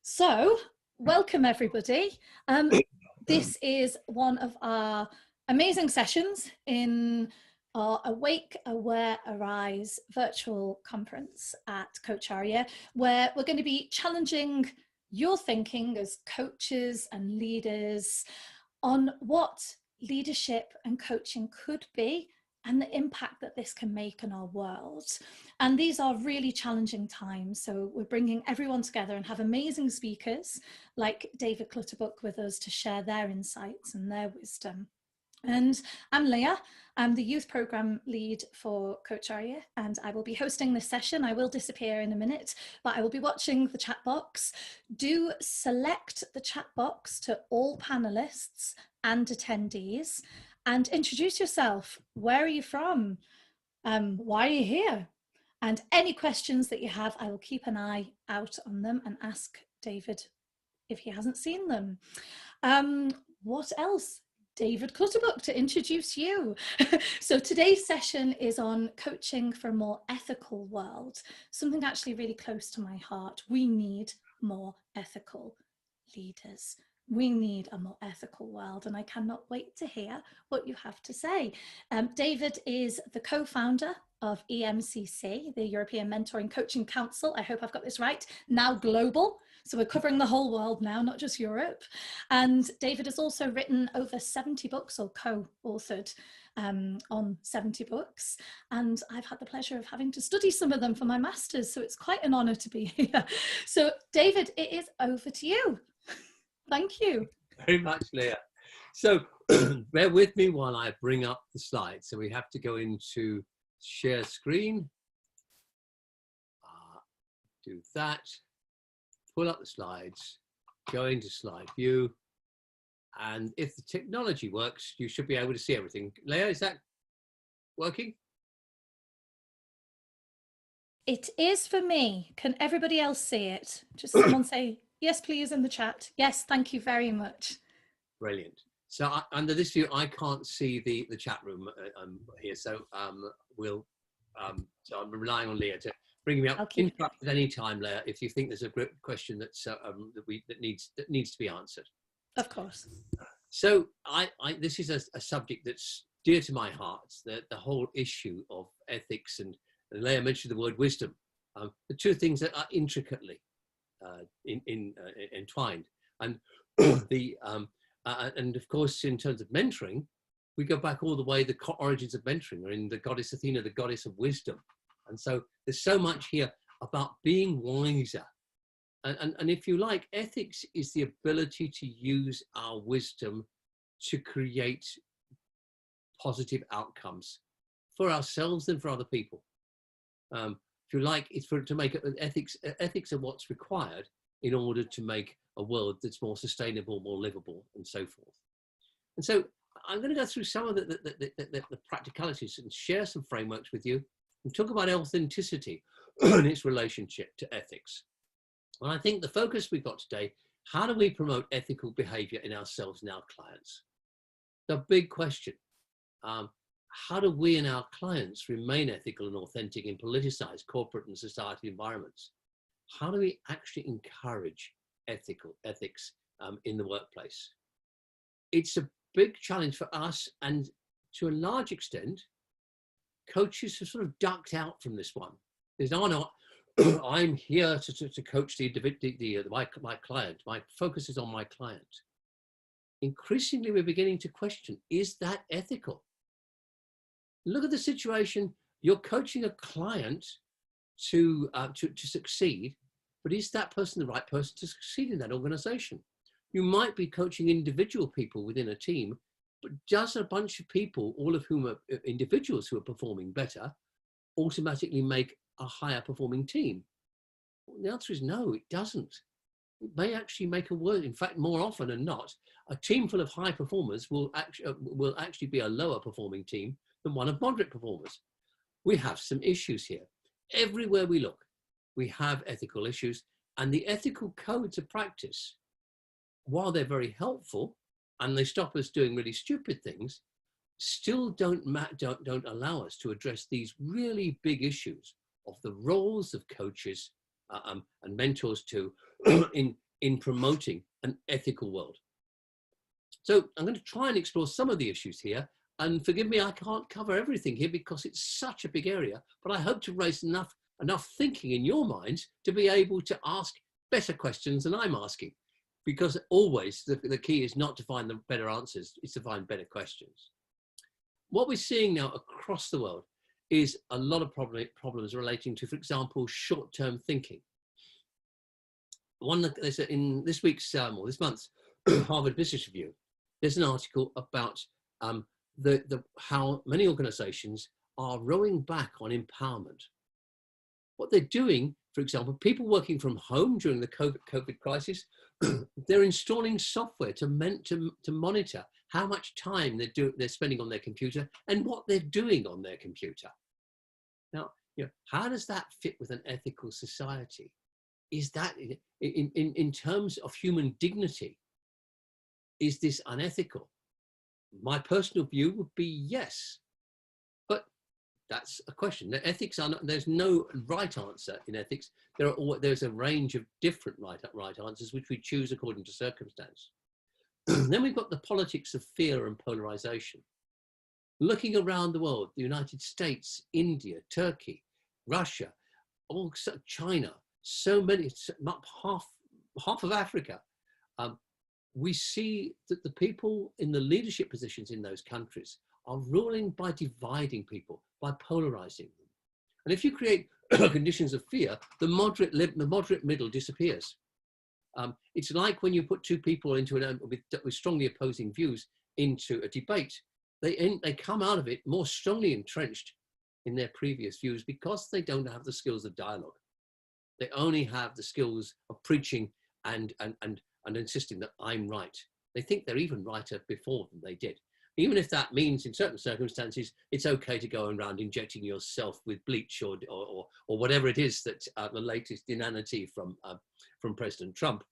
So, welcome everybody. This is one of our amazing sessions in our Awake, Aware, Arise virtual conference at Coacharya, where we're going to be challenging your thinking as coaches and leaders on what leadership and coaching could be and the impact that this can make in our world. And these are really challenging times. So we're bringing everyone together and have amazing speakers like David Clutterbuck with us to share their insights and their wisdom. And I'm Leah, I'm the youth program lead for Coacharya, and I will be hosting this session. I will disappear in a minute, but I will be watching the chat box. Do select the chat box to all panelists and attendees and introduce yourself. Where are you from? Why are you here? And any questions that you have, I will keep an eye out on them and ask David if he hasn't seen them. What else? David Clutterbuck to introduce you. So today's session is on coaching for a more ethical world, something actually really close to my heart. We need more ethical leaders. We need a more ethical world, and I cannot wait to hear what you have to say. David is the co-founder of EMCC, the European Mentoring Coaching Council. I hope I've got this right, now global. So we're covering the whole world now, not just Europe. And David has also written over 70 books, or co-authored on 70 books. And I've had the pleasure of having to study some of them for my master's. So it's quite an honor to be here. So David, it is over to you. Thank you. Very much, Leah. So bear with me while I bring up the slides. So we have to go into share screen. Do that. Pull up the slides. Go into slide view. And if the technology works, you should be able to see everything. Leah, is that working? It is for me. Can everybody else see it? Just someone say yes, please, in the chat. Yes, thank you very much. Brilliant. So under this view, I can't see the chat room here. So so I'm relying on Leah to bring me up. Interrupt at any time, Leah, if you think there's a question that's that needs to be answered. Of course. So this is a subject that's dear to my heart. The whole issue of ethics, and Leah mentioned the word wisdom. The two things that are intricately entwined, and and of course, in terms of mentoring, we go back all the way. The origins of mentoring are in the goddess Athena, the goddess of wisdom, and so there's so much here about being wiser. And if you like, ethics is the ability to use our wisdom to create positive outcomes for ourselves and for other people. If you like, it's to make ethics are what's required in order to make a world that's more sustainable, more livable, and so forth. And so I'm going to go through some of the practicalities and share some frameworks with you and talk about authenticity and its relationship to ethics. And I think the focus we've got today, how do we promote ethical behavior in ourselves and our clients? The big question. How do we and our clients remain ethical and authentic in politicized corporate and society environments? How do we actually encourage ethics in the workplace? It's a big challenge for us, and to a large extent, coaches have sort of ducked out from this one. There's no, I'm here to coach my client. My focus is on my client. Increasingly, we're beginning to question, is that ethical? Look at the situation. You're coaching a client to succeed, but is that person the right person to succeed in that organization? You might be coaching individual people within a team, but does a bunch of people, all of whom are individuals who are performing better, automatically make a higher performing team? Well, the answer is no, it doesn't. It may actually make a worse. In fact, more often than not, a team full of high performers will actually be a lower performing team than one of moderate performers. We have some issues here. Everywhere we look, we have ethical issues, and the ethical codes of practice, while they're very helpful and they stop us doing really stupid things, still don't allow us to address these really big issues of the roles of coaches and mentors too in in promoting an ethical world. So I'm going to try and explore some of the issues here. And forgive me, I can't cover everything here because it's such a big area, but I hope to raise enough thinking in your minds to be able to ask better questions than I'm asking. Because always the key is not to find the better answers, it's to find better questions. What we're seeing now across the world is a lot of problems relating to, for example, short-term thinking. One that there's in this week's or this month's Harvard Business Review, there's an article about how many organizations are rowing back on empowerment. What they're doing, for example, people working from home during the COVID crisis, they're installing software to monitor how much time they're spending on their computer and what they're doing on their computer. Now, how does that fit with an ethical society? Is that, in terms of human dignity, is this unethical? My personal view would be yes, but that's a question. The ethics are not, there's no right answer in ethics. There's a range of different right answers which we choose according to circumstance. Then we've got the politics of fear and polarization. Looking around the world, the United States, India, Turkey, Russia, also China, so many, half of Africa, we see that the people in the leadership positions in those countries are ruling by dividing people, by polarizing them. And if you create conditions of fear, the moderate middle disappears. It's like when you put two people into with strongly opposing views into a debate, they come out of it more strongly entrenched in their previous views because they don't have the skills of dialogue. They only have the skills of preaching and insisting that I'm right. They think they're even righter before than they did. Even if that means in certain circumstances, it's okay to go around injecting yourself with bleach or whatever it is that the latest inanity from President Trump.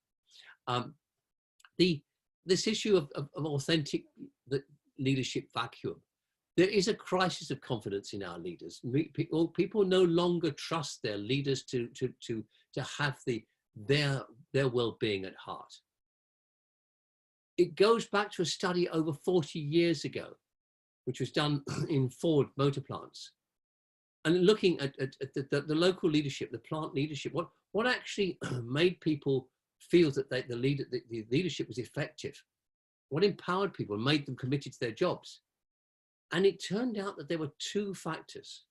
This issue of authentic leadership vacuum. There is a crisis of confidence in our leaders. People no longer trust their leaders to have their well-being at heart. It goes back to a study over 40 years ago, which was done in Ford motor plants, and looking at the local leadership, the plant leadership. What actually made people feel that the leadership was effective? What empowered people and made them committed to their jobs? And it turned out that there were two factors.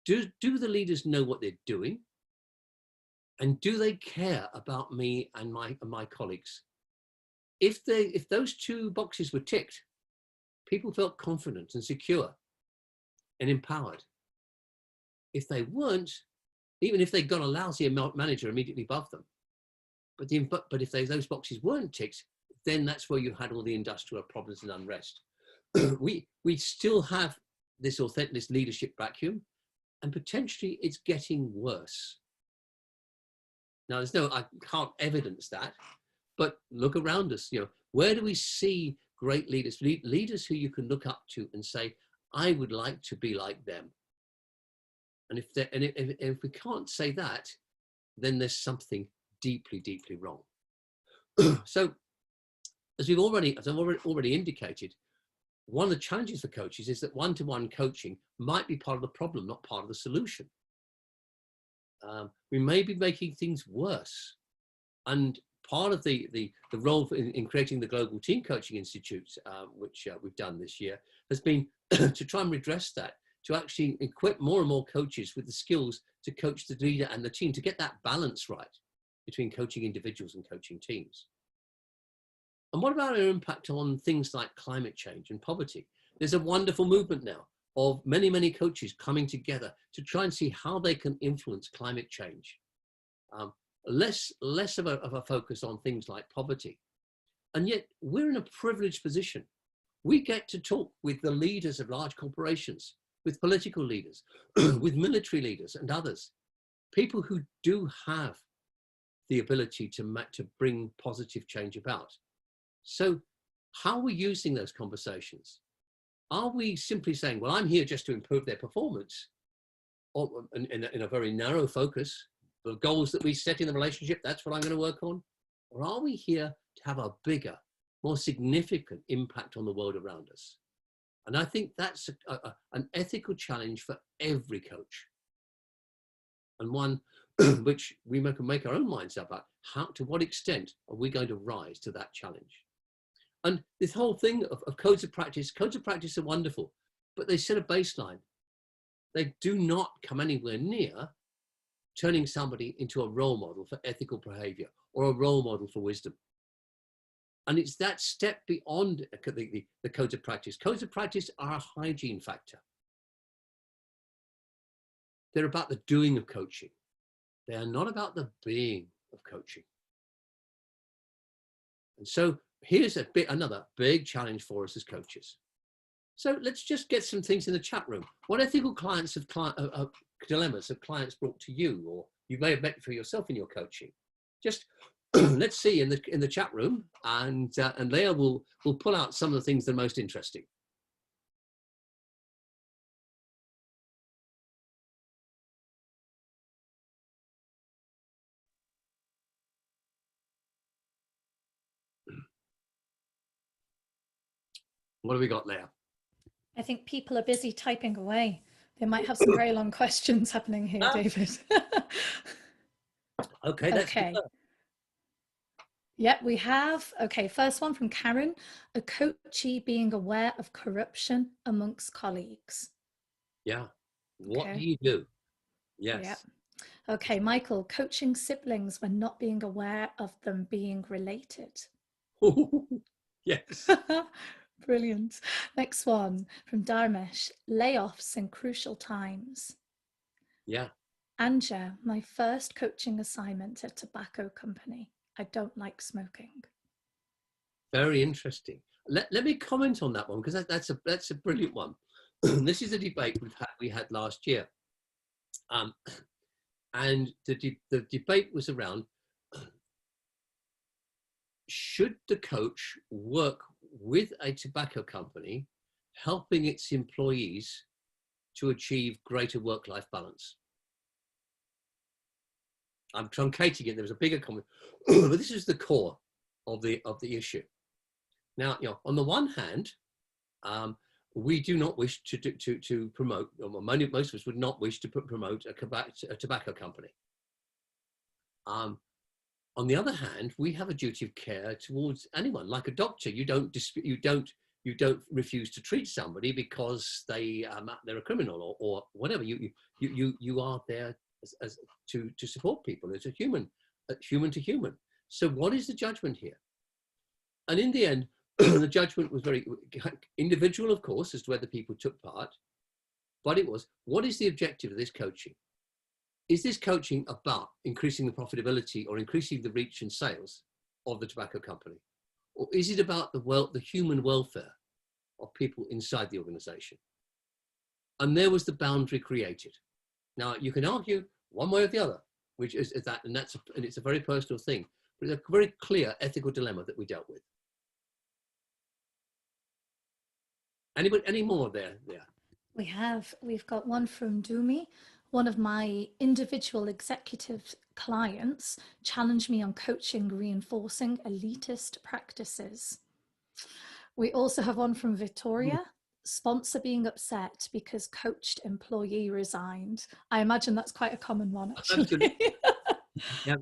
Do the leaders know what they're doing? And do they care about me and my colleagues? If those two boxes were ticked, people felt confident and secure and empowered. If they weren't, even if they got a lousy manager immediately above them, but if those boxes weren't ticked, then that's where you had all the industrial problems and unrest. we still have this leadership vacuum, and potentially it's getting worse. Now, I can't evidence that, but look around us. Where do we see great leaders? Leaders who you can look up to and say, I would like to be like them. And if we can't say that, then there's something deeply, deeply wrong. So, as I've already indicated, one of the challenges for coaches is that one-to-one coaching might be part of the problem, not part of the solution. We may be making things worse. And part of the role in creating the Global Team Coaching Institute, which we've done this year, has been to try and redress that, to actually equip more and more coaches with the skills to coach the leader and the team, to get that balance right between coaching individuals and coaching teams. And what about our impact on things like climate change and poverty? There's a wonderful movement now of many, many coaches coming together to try and see how they can influence climate change. Less of a focus on things like poverty. And yet we're in a privileged position. We get to talk with the leaders of large corporations, with political leaders, with military leaders and others, people who do have the ability to bring positive change about. So how are we using those conversations? Are we simply saying, well, I'm here just to improve their performance, or in a very narrow focus, the goals that we set in the relationship, that's what I'm going to work on? or are we here to have a bigger, more significant impact on the world around us? And I think that's an ethical challenge for every coach, and one which we can make our own minds up about. How, to what extent are we going to rise to that challenge? And this whole thing of codes of practice are wonderful, but they set a baseline. They do not come anywhere near turning somebody into a role model for ethical behavior or a role model for wisdom. And it's that step beyond the codes of practice. Codes of practice are a hygiene factor. They're about the doing of coaching. They are not about the being of coaching. And so here's another big challenge for us as coaches. So let's just get some things in the chat room. What ethical dilemmas have clients brought to you, or you may have met for yourself in your coaching? Just let's see in the chat room, and Leah will pull out some of the things that are most interesting. What have we got, Leah? I think people are busy typing away. They might have some very long questions happening here, David. Okay, that's okay. Yep, we have. Okay, first one from Karen. A coachee being aware of corruption amongst colleagues. Yeah. What do you do? Yes. Yep. Okay, Michael, coaching siblings when not being aware of them being related. Yes. Brilliant. Next one from Dharmesh, layoffs in crucial times. Yeah. Anja, my first coaching assignment at a tobacco company. I don't like smoking. Very interesting. Let me comment on that one, because that's a brilliant one. This is a debate we had last year. And the debate was around, should the coach work with a tobacco company, helping its employees to achieve greater work-life balance? I'm truncating it. There was a bigger comment, but this is the core of the issue. Now, on the one hand, we do not wish to promote, or most of us would not wish to promote a tobacco company. On the other hand, we have a duty of care towards anyone. Like a doctor, you don't refuse to treat somebody because they're a criminal or whatever. You are there to support people as a human to human. So what is the judgment here? And in the end, the judgment was very individual, of course, as to whether people took part, but it was, what is the objective of this coaching? Is this coaching about increasing the profitability or increasing the reach and sales of the tobacco company? Or is it about the human welfare of people inside the organization? And there was the boundary created. Now, you can argue one way or the other, which is that, and it's a very personal thing, but it's a very clear ethical dilemma that we dealt with. Anybody, any more there? We've got one from Dumi. One of my individual executive clients challenged me on coaching reinforcing elitist practices. We also have one from Victoria. Sponsor being upset because coached employee resigned. I imagine that's quite a common one, actually. Absolutely. Yeah.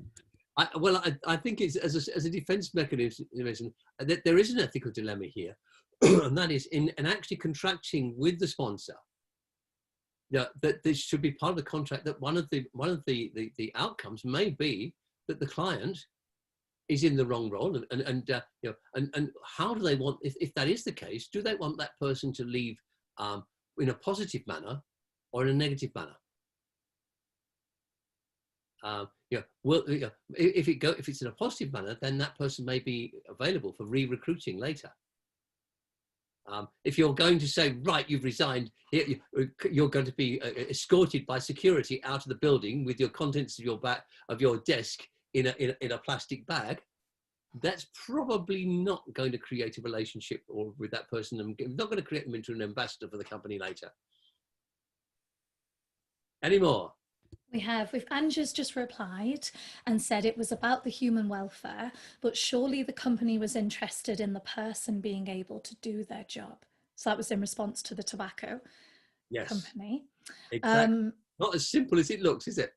I think it's as a defense mechanism that there is an ethical dilemma here, and that is in actually contracting with the sponsor. Yeah, that this should be part of the contract. That one of the outcomes may be that the client is in the wrong role, and how do they want, if that is the case, do they want that person to leave in a positive manner or in a negative manner? If it's in a positive manner, then that person may be available for re-recruiting later. If you're going to say, right, you've resigned, you're going to be escorted by security out of the building with your contents of your desk in a plastic bag, that's probably not going to create a relationship with that person, and not going to create them into an ambassador for the company later. Any more? We've Angie's just replied and said it was about the human welfare, but surely the company was interested in the person being able to do their job. So that was in response to the tobacco Yes, company. exactly. Not as simple as it looks, is it?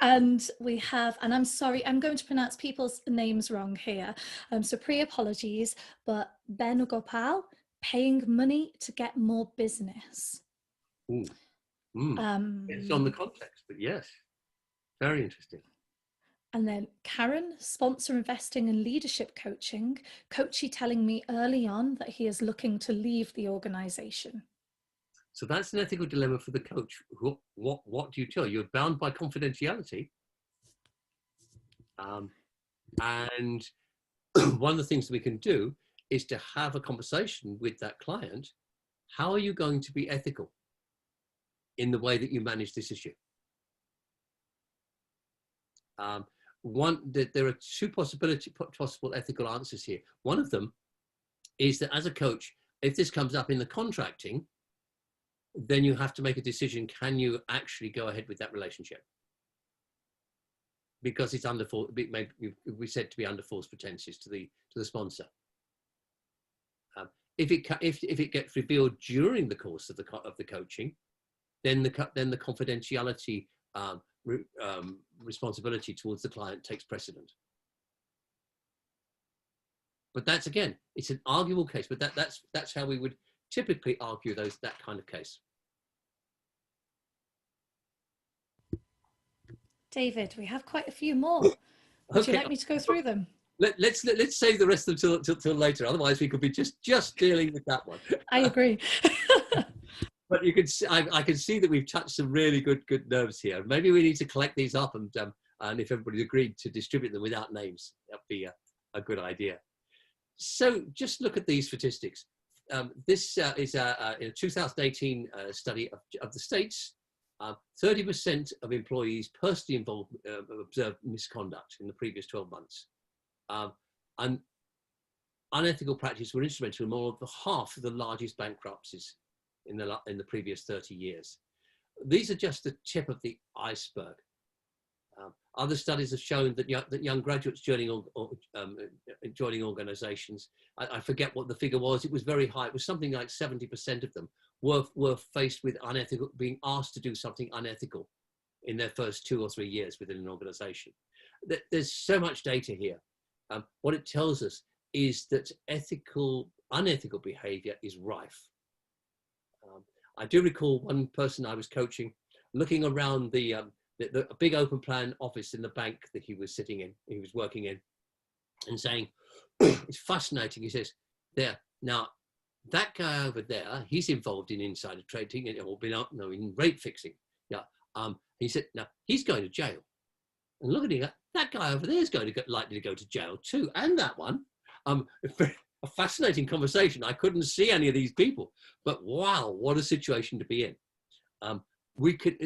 And we have, and I'm sorry, I'm going to pronounce people's names wrong here. So pre-apologies, but Ben Gopal, paying money to get more business. Ooh. It's on the context, but yes, very interesting. And then Karen, sponsor investing and leadership coaching. Coachy telling me early on that he is looking to leave the organization. So that's an ethical dilemma for the coach. What do you tell? You're bound by confidentiality. And one of the things that we can do is to have a conversation with that client. How are you going to be ethical in the way that you manage this issue? There are two possible ethical answers here. One of them is that as a coach, if this comes up in the contracting, then you have to make a decision. Can you actually go ahead with that relationship? Because it's under we said to be under false pretenses to the sponsor. If it gets revealed during the course of the coaching, then the confidentiality responsibility towards the client takes precedent. But that's, again, it's an arguable case, but that's how we would typically argue that kind of case. David, we have quite a few more. Would you like me to go through them? Let's save the rest of them till later. Otherwise, we could be just dealing with that one. I agree. But you can see, I can see that we've touched some really good nerves here. Maybe we need to collect these up and if everybody agreed to distribute them without names, that'd be a good idea. So just look at these statistics. This is a 2018 study of the States. 30% of employees personally involved observed misconduct in the previous 12 months. And unethical practices were instrumental in more than half of the largest bankruptcies in the previous 30 years. These are just the tip of the iceberg. Other studies have shown that young graduates joining organizations, I forget what the figure was, it was very high, it was something like 70% of them were faced with being asked to do something unethical in their first 2 or 3 years within an organization. There's so much data here. What it tells us is that unethical behavior is rife. I do recall one person I was coaching looking around the big open plan office in the bank that he was working in, and saying, it's fascinating. He says, now that guy over there, he's involved in insider trading or in rate fixing. Yeah. He said, now he's going to jail. And look at him, that guy over there is likely to go to jail too. And that one, a fascinating conversation. I couldn't see any of these people, but wow, what a situation to be in.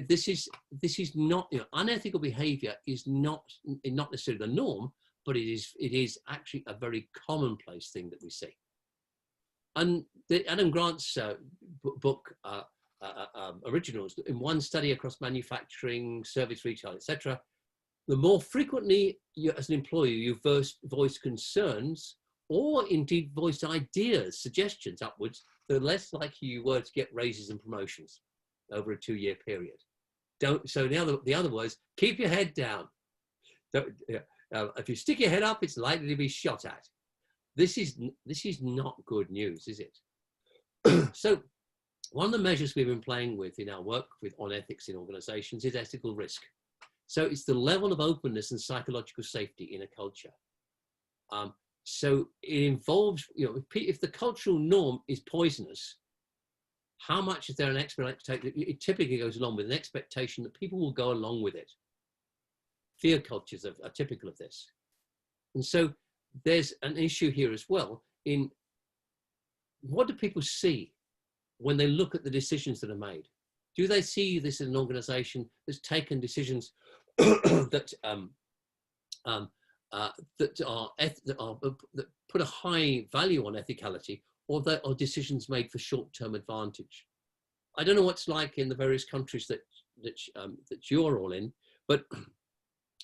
This is not, unethical behavior is not necessarily the norm, but it is actually a very commonplace thing that we see. And Adam Grant's book, Originals, in one study across manufacturing, service, retail, etc., the more frequently as an employee you voice concerns or indeed voiced ideas, suggestions upwards, the less likely you were to get raises and promotions over a 2-year period. So the other words, keep your head down. If you stick your head up, it's likely to be shot at. This is not good news, is it? So one of the measures we've been playing with in our work on ethics in organizations is ethical risk. So it's the level of openness and psychological safety in a culture. So it involves, if the cultural norm is poisonous, how much is there an expectation? It typically goes along with an expectation that people will go along with it. Fear cultures are typical of this. And so there's an issue here as well in what do people see when they look at the decisions that are made? Do they see this as an organization that's taken decisions that put a high value on ethicality, or decisions made for short-term advantage? I don't know what's like in the various countries that that you're all in. But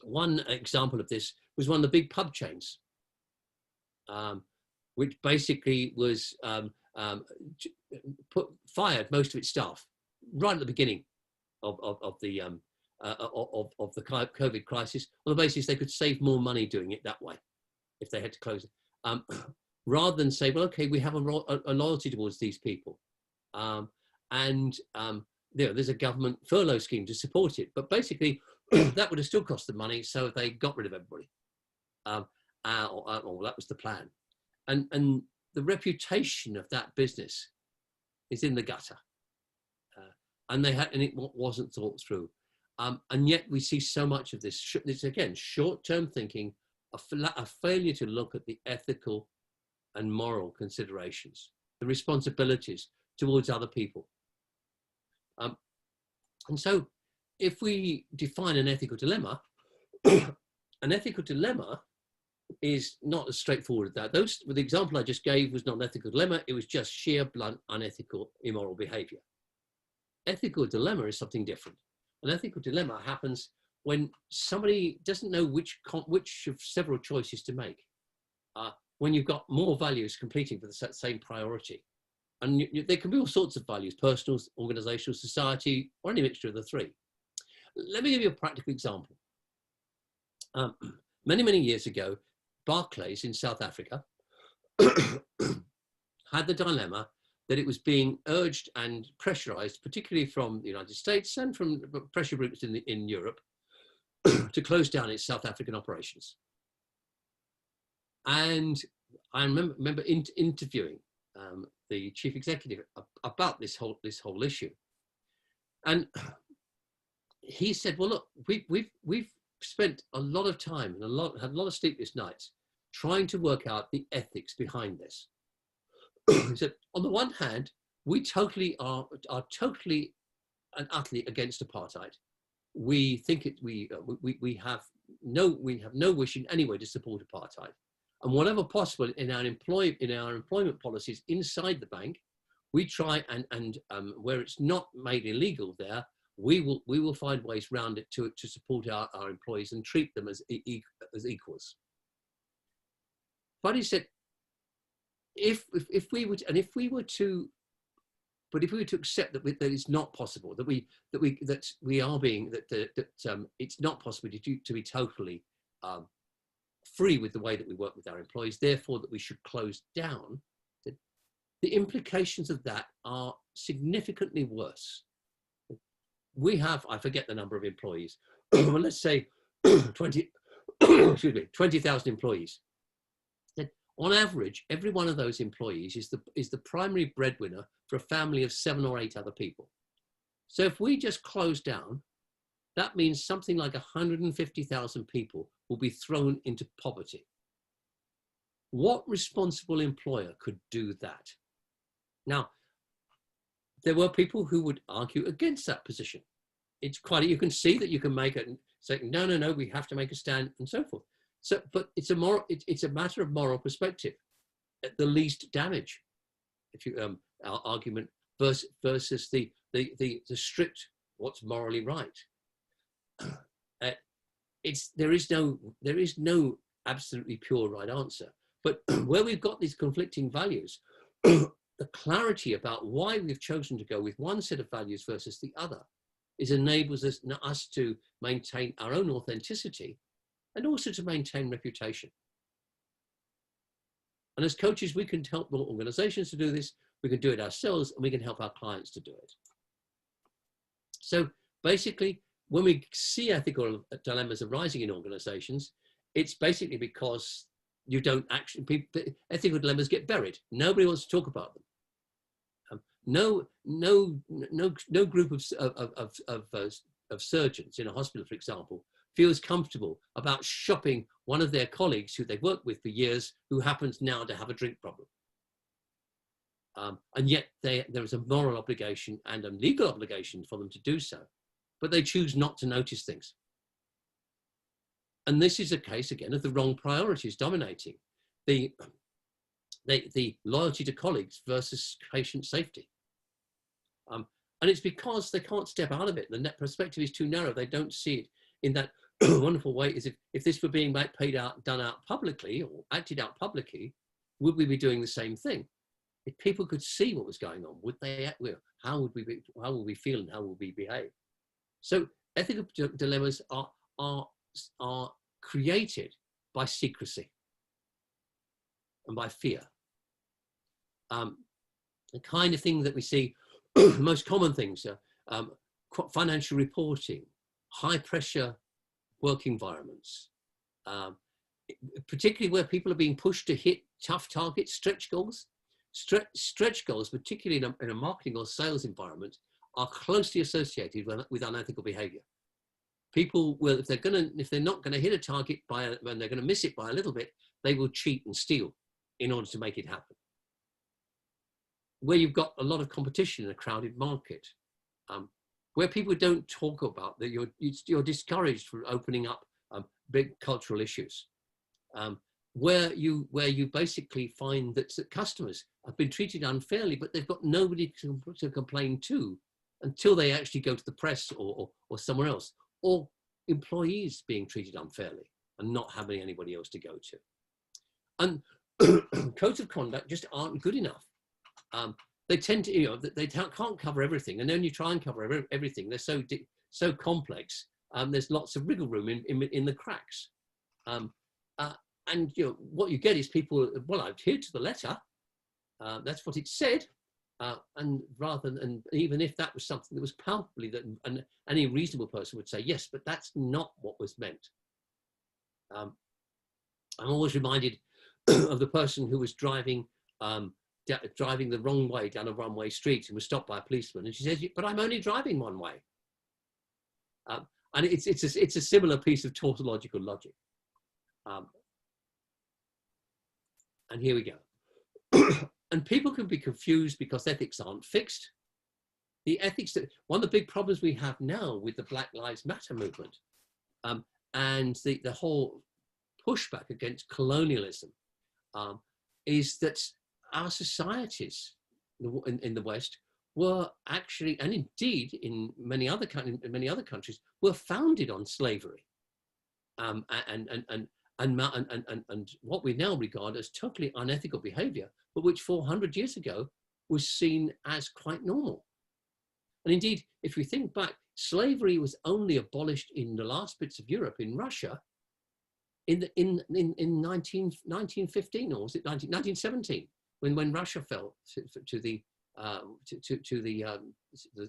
one example of this was one of the big pub chains, which basically was fired most of its staff right at the beginning of the COVID crisis, on the basis they could save more money doing it that way if they had to close it, rather than say, well, okay, we have a loyalty towards these people, there's a government furlough scheme to support it, but basically that would have still cost them money, so they got rid of everybody. That was the plan, and the reputation of that business is in the gutter, and it wasn't thought through, and yet we see so much of this. It's again short-term thinking, a failure to look at the ethical and moral considerations, the responsibilities towards other people, and so if we define an ethical dilemma, an ethical dilemma is not as straightforward as that. The example I just gave was not an ethical dilemma. It was just sheer, blunt, unethical, immoral behavior. Ethical dilemma is something different. An ethical dilemma happens when somebody doesn't know which of several choices to make. When you've got more values competing for the same priority. And there can be all sorts of values: personal, organizational, society, or any mixture of the three. Let me give you a practical example. Many, many years ago, Barclays in South Africa had the dilemma that it was being urged and pressurized, particularly from the United States and from pressure groups in Europe, to close down its South African operations. And I remember interviewing the chief executive about this whole issue, and he said, "Well, look, we've spent a lot of time and had a lot of sleepless nights trying to work out the ethics behind this." He said, "On the one hand, we totally are totally and utterly against apartheid. We think we have no wish in any way to support apartheid, and whatever possible in our employment policies inside the bank, we try and where it's not made illegal there, we will find ways around it to support our employees and treat them as equals." But he said, if we were to accept that it's not possible, that it's not possible to be totally free with the way that we work with our employees, therefore that we should close down, the implications of that are significantly worse. We have, I forget the number of employees, well, let's say 20,000 employees. On average, every one of those employees is the primary breadwinner for a family of 7 or 8 other people. So if we just close down, that means something like 150,000 people will be thrown into poverty. What responsible employer could do that? Now, there were people who would argue against that position. It's you can see that you can make it and say, no, we have to make a stand and so forth. So, but it's a matter of moral perspective. At the least damage, our argument versus the strict what's morally right. There is no absolutely pure right answer. But where we've got these conflicting values, the clarity about why we've chosen to go with one set of values versus the other enables us to maintain our own authenticity and also to maintain reputation. And as coaches, we can help organizations to do this, we can do it ourselves, and we can help our clients to do it. So basically, when we see ethical dilemmas arising in organizations, it's basically because you don't actually, ethical dilemmas get buried. Nobody wants to talk about them. No group of surgeons in a hospital, for example, feels comfortable about shopping one of their colleagues who they've worked with for years, who happens now to have a drink problem. And yet there is a moral obligation and a legal obligation for them to do so, but they choose not to notice things. And this is a case, again, of the wrong priorities dominating. The loyalty to colleagues versus patient safety. And it's because they can't step out of it. The net perspective is too narrow. They don't see it in that wonderful way. Is if this were being done out publicly or acted out publicly, would we be doing the same thing? If people could see what was going on, would they? How would we feel and how would we behave? So ethical dilemmas are created by secrecy and by fear. The kind of thing that we see, the most common things are financial reporting, high pressure work environments, particularly where people are being pushed to hit tough targets, stretch goals. Stretch goals, particularly in a marketing or sales environment, are closely associated with unethical behavior. People will, if they're not going to hit a target when they're going to miss it by a little bit, they will cheat and steal in order to make it happen. Where you've got a lot of competition in a crowded market, where people don't talk about that, you're discouraged from opening up big cultural issues. Where you basically find that customers have been treated unfairly, but they've got nobody to complain to until they actually go to the press or somewhere else, or employees being treated unfairly and not having anybody else to go to. And codes of conduct just aren't good enough. They tend to, they can't cover everything, and then you try and cover everything. They're so complex. There's lots of wriggle room in the cracks. And what you get is people, well, I adhere to the letter. That's what it said. And even if that was something that was palpably that any reasonable person would say, yes, but that's not what was meant. I'm always reminded of the person who was driving the wrong way down a one-way street and was stopped by a policeman. And she says, but I'm only driving one way. And it's a similar piece of tautological logic. And here we go. And people can be confused because ethics aren't fixed. The ethics one of the big problems we have now with the Black Lives Matter movement and the whole pushback against colonialism is that our societies in the West were actually, and indeed in many other countries, were founded on slavery, and what we now regard as totally unethical behavior, but which 400 years ago was seen as quite normal. And indeed, if we think back, slavery was only abolished in the last bits of Europe, in Russia, in 1915, or was it 1917, when Russia fell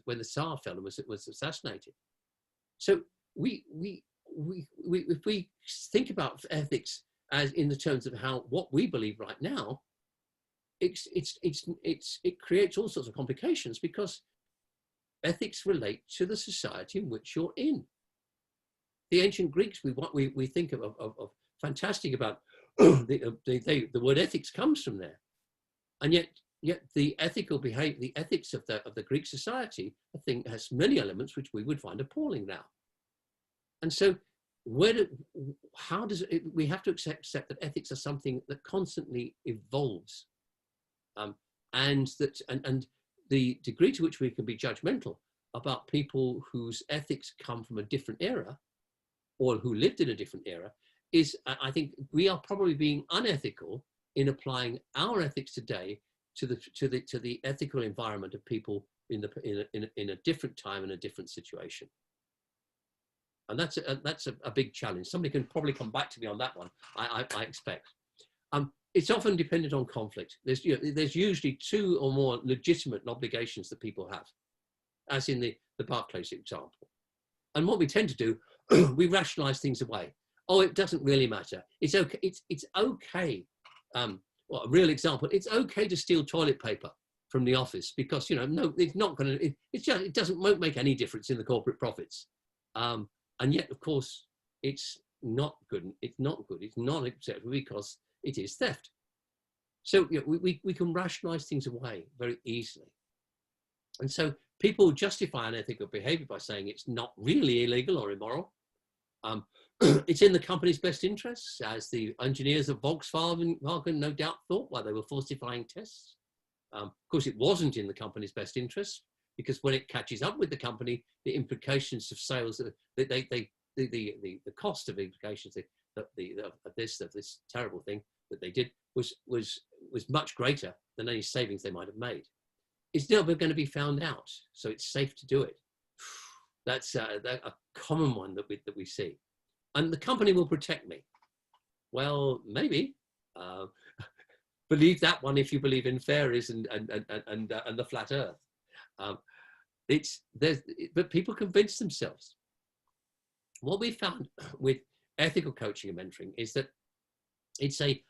when the Tsar fell and was assassinated. So if we think about ethics as in the terms of what we believe right now, it creates all sorts of complications, because ethics relate to the society in which you're in. The ancient Greeks, we think of fantastic about the word ethics comes from there, and yet the ethical behavior, the ethics of the Greek society, I think, has many elements which we would find appalling now. And so, we have to accept that ethics are something that constantly evolves, and the degree to which we can be judgmental about people whose ethics come from a different era, or who lived in a different era, is, I think, we are probably being unethical in applying our ethics today to the ethical environment of people in a different time and a different situation. And that's a big challenge. Somebody can probably come back to me on that one, I expect. It's often dependent on conflict. There's usually two or more legitimate obligations that people have, as in the Barclays example. And what we tend to do, we rationalize things away. Oh, it doesn't really matter. It's okay. It's okay. Well, a real example, it's okay to steal toilet paper from the office because, no, it's not going to, won't make any difference in the corporate profits. And yet, of course, it's not good. It's not good. It's not acceptable because it is theft. So we can rationalize things away very easily. And so people justify unethical behavior by saying it's not really illegal or immoral. It's in the company's best interests, as the engineers of Volkswagen no doubt thought while they were falsifying tests. Of course, it wasn't in the company's best interests, because when it catches up with the company, the implications of sales, the cost of implications of this terrible thing that they did was much greater than any savings they might have made. It's never going to be found out, so it's safe to do it. That's a common one that we see. And the company will protect me. Well, maybe. Believe that one if you believe in fairies and the flat earth. But people convince themselves. What we found with ethical coaching and mentoring is that it's a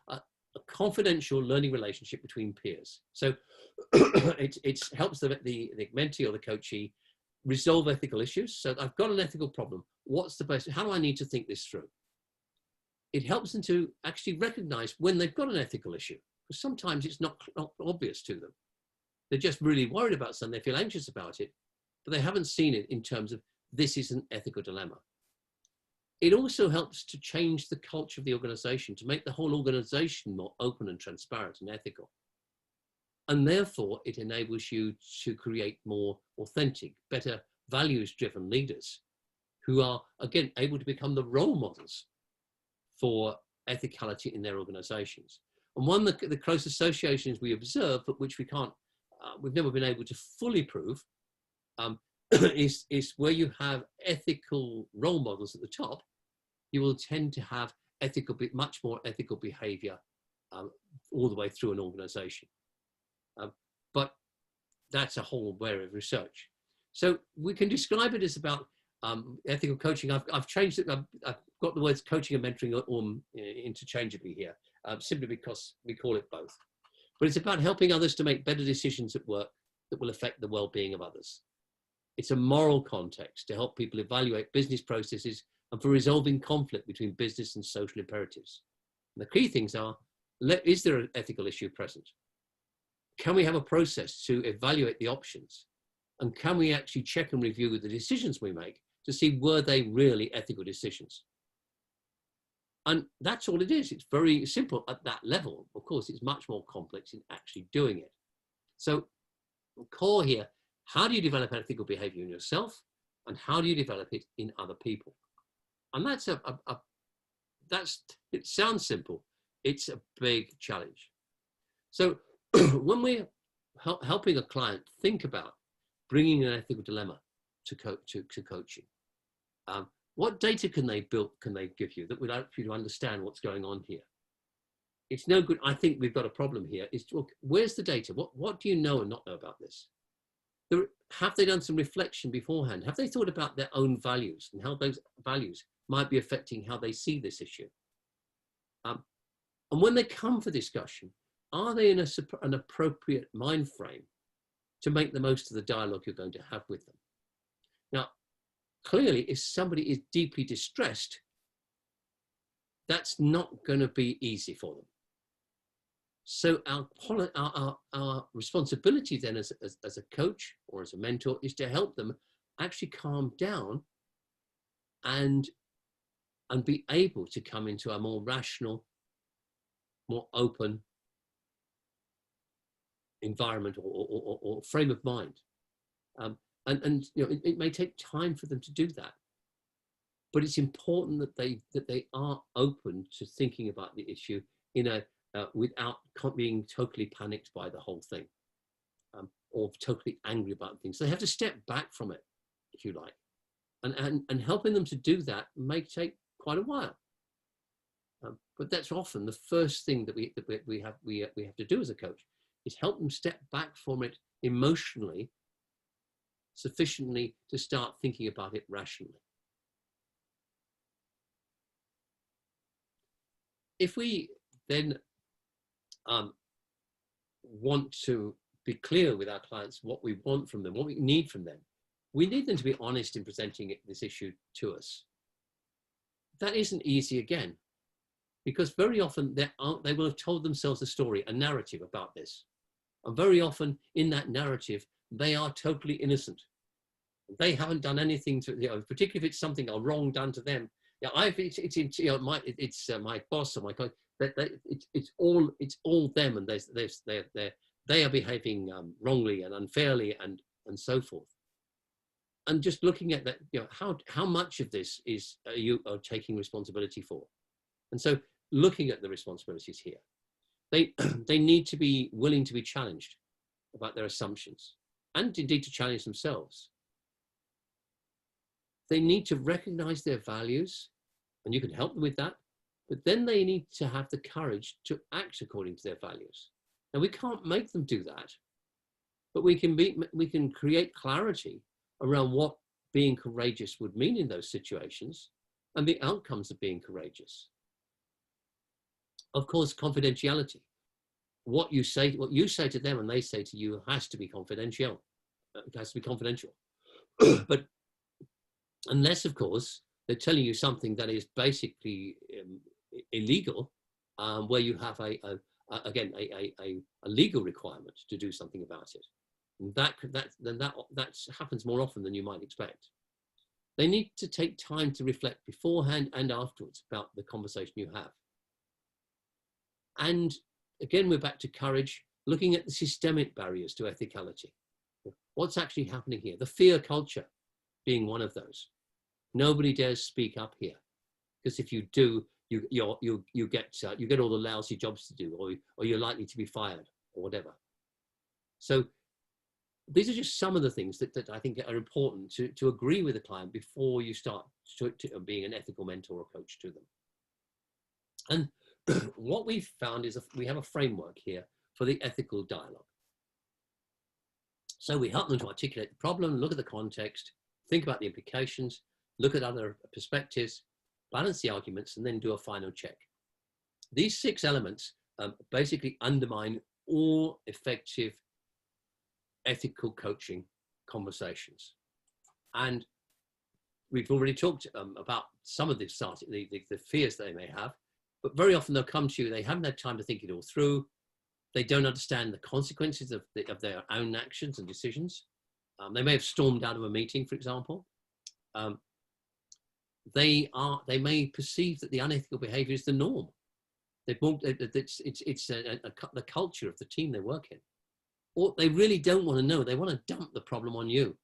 confidential learning relationship between peers. So it helps the mentee or the coachee resolve ethical issues. So I've got an ethical problem. What's the best? How do I need to think this through? It helps them to actually recognize when they've got an ethical issue, because sometimes it's not obvious to them. They're just really worried about something. They feel anxious about it, but they haven't seen it in terms of this is an ethical dilemma. It also helps to change the culture of the organization, to make the whole organization more open and transparent and ethical. And therefore, it enables you to create more authentic, better values-driven leaders who are, again, able to become the role models for ethicality in their organizations. And one of the close associations we observe, but which we've never been able to fully prove, is where you have ethical role models at the top, you will tend to have much more ethical behavior all the way through an organization. But that's a whole area of research. So we can describe it as about ethical coaching. I've changed it. I've got the words coaching and mentoring interchangeably here, simply because we call it both. But it's about helping others to make better decisions at work that will affect the well-being of others. It's a moral context to help people evaluate business processes and for resolving conflict between business and social imperatives. And the key things are, is there an ethical issue present? Can we have a process to evaluate the options? And can we actually check and review the decisions we make to see were they really ethical decisions? And that's all it is. It's very simple at that level. Of course, it's much more complex in actually doing it. So core here, how do you develop ethical behavior in yourself? And how do you develop it in other people? And it sounds simple. It's a big challenge. So when we're helping a client think about bringing an ethical dilemma to coaching, what data can they give you that would help you to understand what's going on here? It's no good. I think we've got a problem here. Where's the data? What do you know and not know about this? Have they done some reflection beforehand? Have they thought about their own values and how those values might be affecting how they see this issue? And when they come for discussion, are they in an appropriate mind frame to make the most of the dialogue you're going to have with them? Now, clearly, if somebody is deeply distressed, that's not going to be easy for them. So our responsibility then as a coach or as a mentor is to help them actually calm down and be able to come into a more rational, more open environment or frame of mind. And you know, it may take time for them to do that, but it's important that they are open to thinking about the issue without being totally panicked by the whole thing, or totally angry about things. So they have to step back from it, if you like, and helping them to do that may take quite a while. But that's often the first thing that we have to do as a coach, is help them step back from it emotionally sufficiently to start thinking about it rationally. If we then want to be clear with our clients what we want from them, what we need from them, we need them to be honest in presenting this issue to us. That isn't easy again, because very often they will have told themselves a story, a narrative about this. And very often in that narrative, they are totally innocent. They haven't done anything to, particularly if it's something a wrong done to them. Yeah, it's my boss or my coach. It's all them, and they are behaving wrongly and unfairly, and and so forth. And just looking at that, you know, how much of this are you taking responsibility for? And so looking at the responsibilities here, they need to be willing to be challenged about their assumptions, and indeed to challenge themselves. They need to recognize their values, and you can help them with that, but then they need to have the courage to act according to their values. Now, we can't make them do that, but we can create clarity around what being courageous would mean in those situations and the outcomes of being courageous. Of course, confidentiality. What you say to them and they say to you has to be confidential. It has to be confidential. But unless, of course, they're telling you something that is basically illegal, where you have a legal requirement to do something about it. And that happens more often than you might expect. They need to take time to reflect beforehand and afterwards about the conversation you have. And again, we're back to courage, looking at the systemic barriers to ethicality. What's actually happening here? The fear culture being one of those. Nobody dares speak up here, because if you do, you get all the lousy jobs to do, or you're likely to be fired or whatever. So these are just some of the things that I think are important to agree with the client before you start being an ethical mentor or coach to them. And what we've found is we have a framework here for the ethical dialogue. So we help them to articulate the problem, look at the context, think about the implications, look at other perspectives, balance the arguments, and then do a final check. These 6 elements basically undermine all effective ethical coaching conversations. And we've already talked about some of the fears they may have, but very often they'll come to you, they haven't had time to think it all through. They don't understand the consequences of their own actions and decisions. They may have stormed out of a meeting, for example. They may perceive that the unethical behavior is the norm. It's the culture of the team they work in. Or they really don't want to know. They want to dump the problem on you.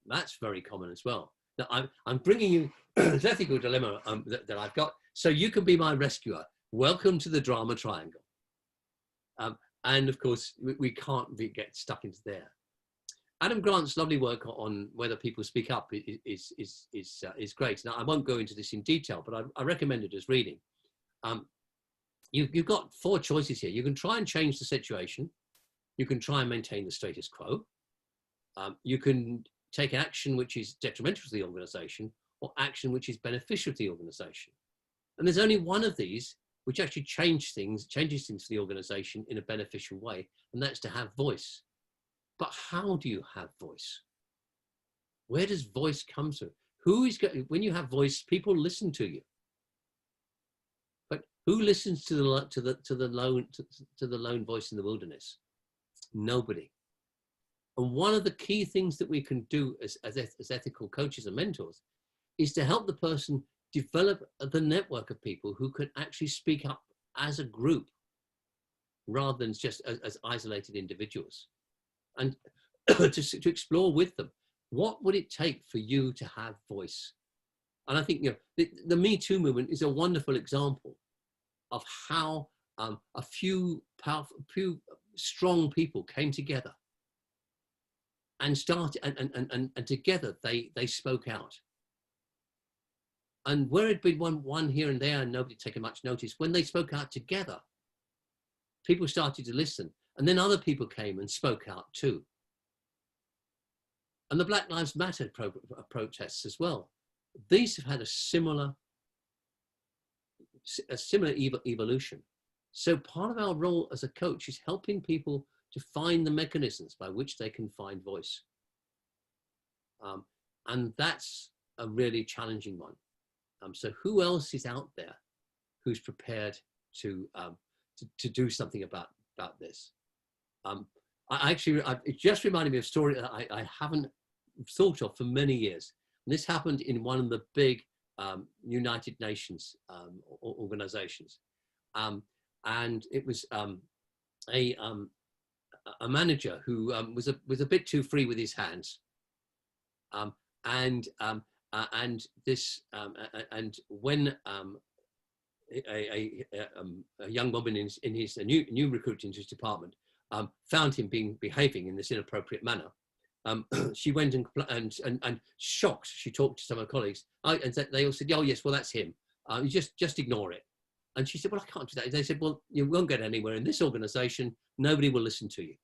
That's very common as well. Now, I'm bringing you this ethical dilemma that I've got, so you can be my rescuer. Welcome to the drama triangle. And of course, we can't get stuck into there. Adam Grant's lovely work on whether people speak up is great. Now, I won't go into this in detail, but I recommend it as reading. You've got 4 choices here. You can try and change the situation. You can try and maintain the status quo. You can take action which is detrimental to the organization, or action which is beneficial to the organization. And there's only one of these which actually changes things for the organization in a beneficial way, and that's to have voice. But how do you have voice? Where does voice come from? When you have voice, people listen to you. But who listens to the lone voice in the wilderness? Nobody. And one of the key things that we can do as ethical coaches and mentors is to help the person develop the network of people who can actually speak up as a group rather than just as isolated individuals, and to explore with them, what would it take for you to have voice? And I think, the Me Too movement is a wonderful example of how a few strong people came together and started, and together they spoke out. And where it'd been one here and there and nobody taken much notice, when they spoke out together, people started to listen, and then other people came and spoke out too. And the Black Lives Matter protests as well. These have had a similar evolution. So part of our role as a coach is helping people to find the mechanisms by which they can find voice. And that's a really challenging one. So who else is out there who's prepared to do something about this? It just reminded me of a story that I haven't thought of for many years. And this happened in one of the big United Nations organizations. And it was a manager who was a bit too free with his hands, and when a young woman in his new recruit into his department found him behaving in this inappropriate manner, she went and shocked. She talked to some of her colleagues, and they all said, "Oh yes, well that's him. You just ignore it." And she said, "Well, I can't do that." They said, "Well, you won't get anywhere in this organisation. Nobody will listen to you."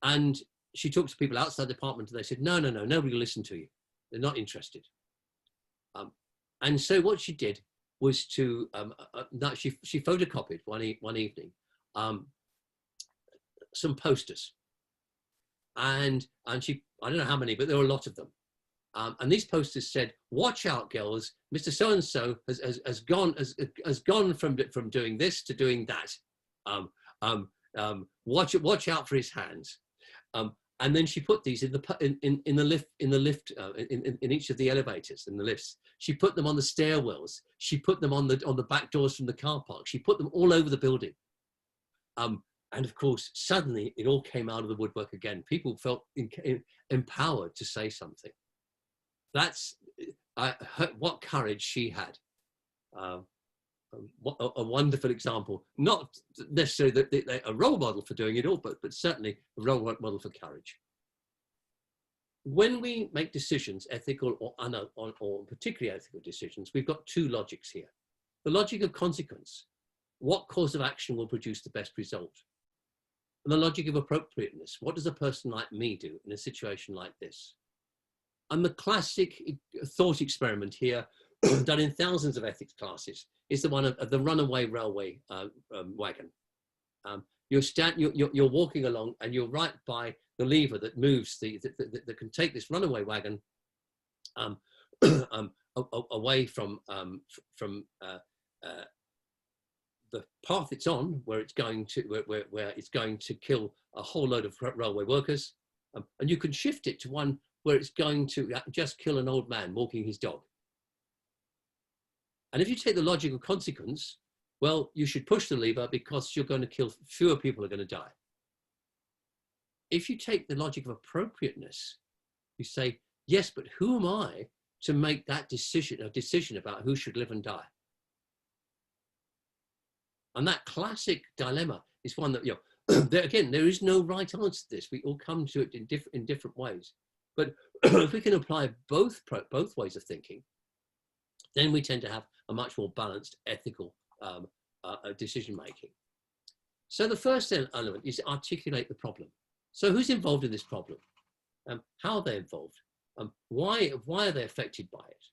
And she talked to people outside the department, and they said, "No, nobody will listen to you. They're not interested." And so what she did was to she photocopied one evening some posters, and she, I don't know how many, but there were a lot of them. And these posters said, "Watch out, girls! Mr. So and so has gone from doing this to doing that. Watch out for his hands." And then she put these in each of the elevators in the lifts. She put them on the stairwells. She put them on the back doors from the car park. She put them all over the building. And of course, suddenly it all came out of the woodwork again. People felt empowered to say something. That's what courage she had. What a wonderful example. Not necessarily a role model for doing it all, but certainly a role model for courage. When we make decisions, ethical or particularly ethical decisions, we've got two logics here. The logic of consequence. What course of action will produce the best result? And the logic of appropriateness. What does a person like me do in a situation like this? And the classic thought experiment here, done in thousands of ethics classes, is the one of the runaway railway wagon. You're walking along and you're right by the lever that moves that can take this runaway wagon away from the path it's on, where it's going to kill a whole load of railway workers, and you can shift it to one where it's going to just kill an old man walking his dog. And if you take the logical consequence, well, you should push the lever because you're going to kill, fewer people are going to die. If you take the logic of appropriateness, you say, yes, but who am I to make that decision, a decision about who should live and die? And that classic dilemma is one that, again, there is no right answer to this. We all come to it in different ways. But if we can apply both ways of thinking, then we tend to have a much more balanced ethical decision making. So the first element is articulate the problem. So who's involved in this problem? How are they involved? Why are they affected by it?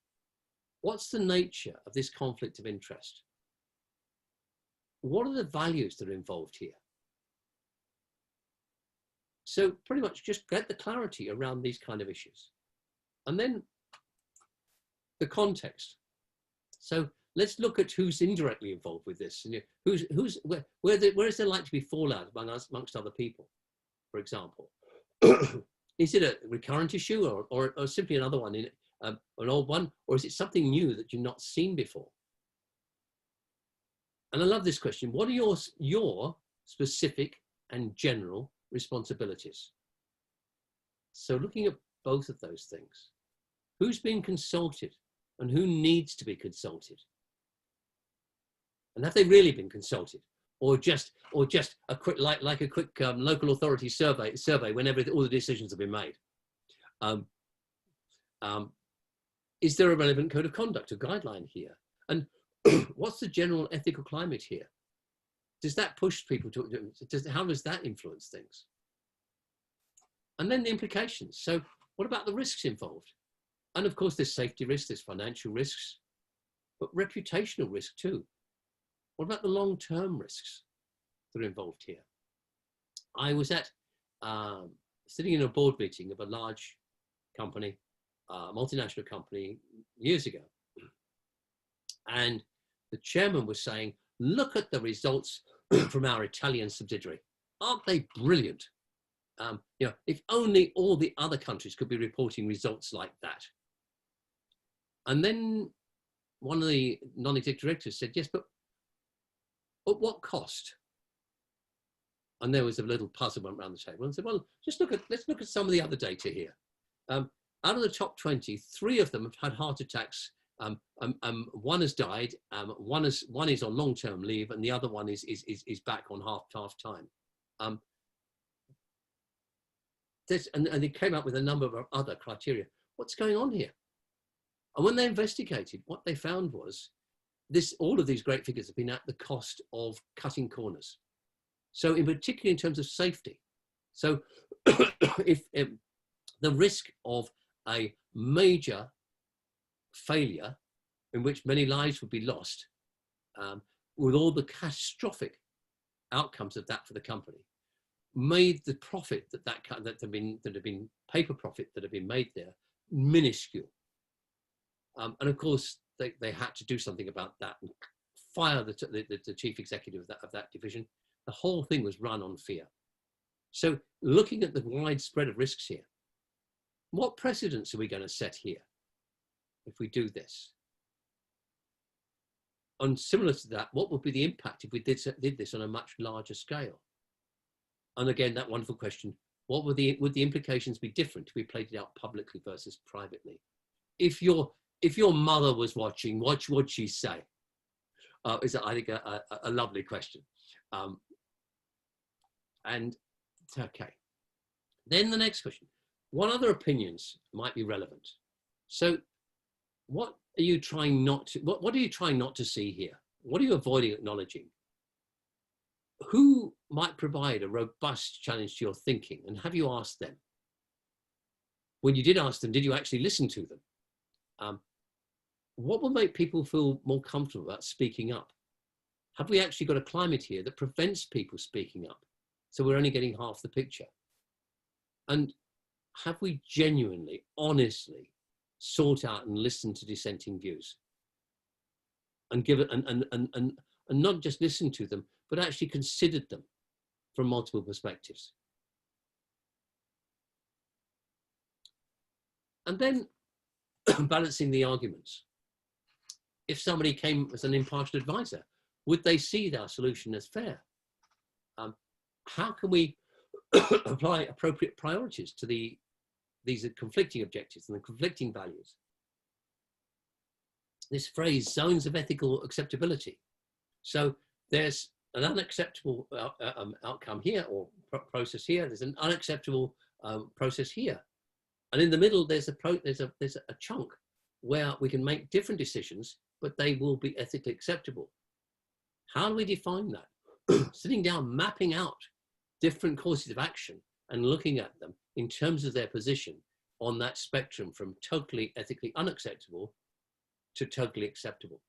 What's the nature of this conflict of interest? What are the values that are involved here? So pretty much just get the clarity around these kind of issues. And then the context. So let's look at who's indirectly involved with this. And where is there likely to be fallout amongst other people, for example? Is it a recurrent issue or simply another one, an old one? Or is it something new that you've not seen before? And I love this question. What are your specific and general responsibilities? So looking at both of those things, who's being consulted and who needs to be consulted? And have they really been consulted? Or just a quick, like a quick local authority survey whenever all the decisions have been made? Is there a relevant code of conduct, a guideline here? And what's the general ethical climate here? Does that push people to, how does that influence things? And then the implications. So what about the risks involved? And of course, there's safety risks, there's financial risks, but reputational risk too. What about the long-term risks that are involved here? I was sitting in a board meeting of a large company, multinational company, years ago. And the chairman was saying, look at the results from our Italian subsidiary. Aren't they brilliant? If only all the other countries could be reporting results like that. And then one of the non-executive directors said, yes, but at what cost? And there was a little puzzle went around the table and said, well, let's look at some of the other data here. Out of the top 20, 3 of them have had heart attacks. One has died, one is on long-term leave, and the other one is back on half time. And they came up with a number of other criteria. What's going on here? And when they investigated, what they found was all of these great figures have been at the cost of cutting corners. So in particular, in terms of safety. So if the risk of a major failure in which many lives would be lost, with all the catastrophic outcomes of that for the company, made the profit that had been paper profit that had been made there minuscule. And of course, they had to do something about that and fire the chief executive of that division. The whole thing was run on fear. So looking at the widespread of risks here, what precedents are we going to set here if we do this? And similar to that, what would be the impact if we did this on a much larger scale? And again, that wonderful question, would the implications be different if we played it out publicly versus privately? If your mother was watching, what would she say? Is, I think, a lovely question. And okay. Then the next question, what other opinions might be relevant? So what are you trying not to, what are you trying not to see here? What are you avoiding acknowledging? Who might provide a robust challenge to your thinking? And have you asked them? When you did ask them, did you actually listen to them? What will make people feel more comfortable about speaking up? Have we actually got a climate here that prevents people speaking up? So we're only getting half the picture. And have we genuinely, honestly sought out and listened to dissenting views? And give it and not just listened to them, but actually considered them from multiple perspectives. And then balancing the arguments. If somebody came as an impartial advisor, would they see our solution as fair? How can we apply appropriate priorities to these conflicting objectives and the conflicting values? This phrase, zones of ethical acceptability. So there's an unacceptable outcome here, or process here. There's an unacceptable process here, and in the middle there's a chunk where we can make different decisions, but they will be ethically acceptable. How do we define that? Sitting down, mapping out different courses of action and looking at them in terms of their position on that spectrum from totally ethically unacceptable to totally acceptable.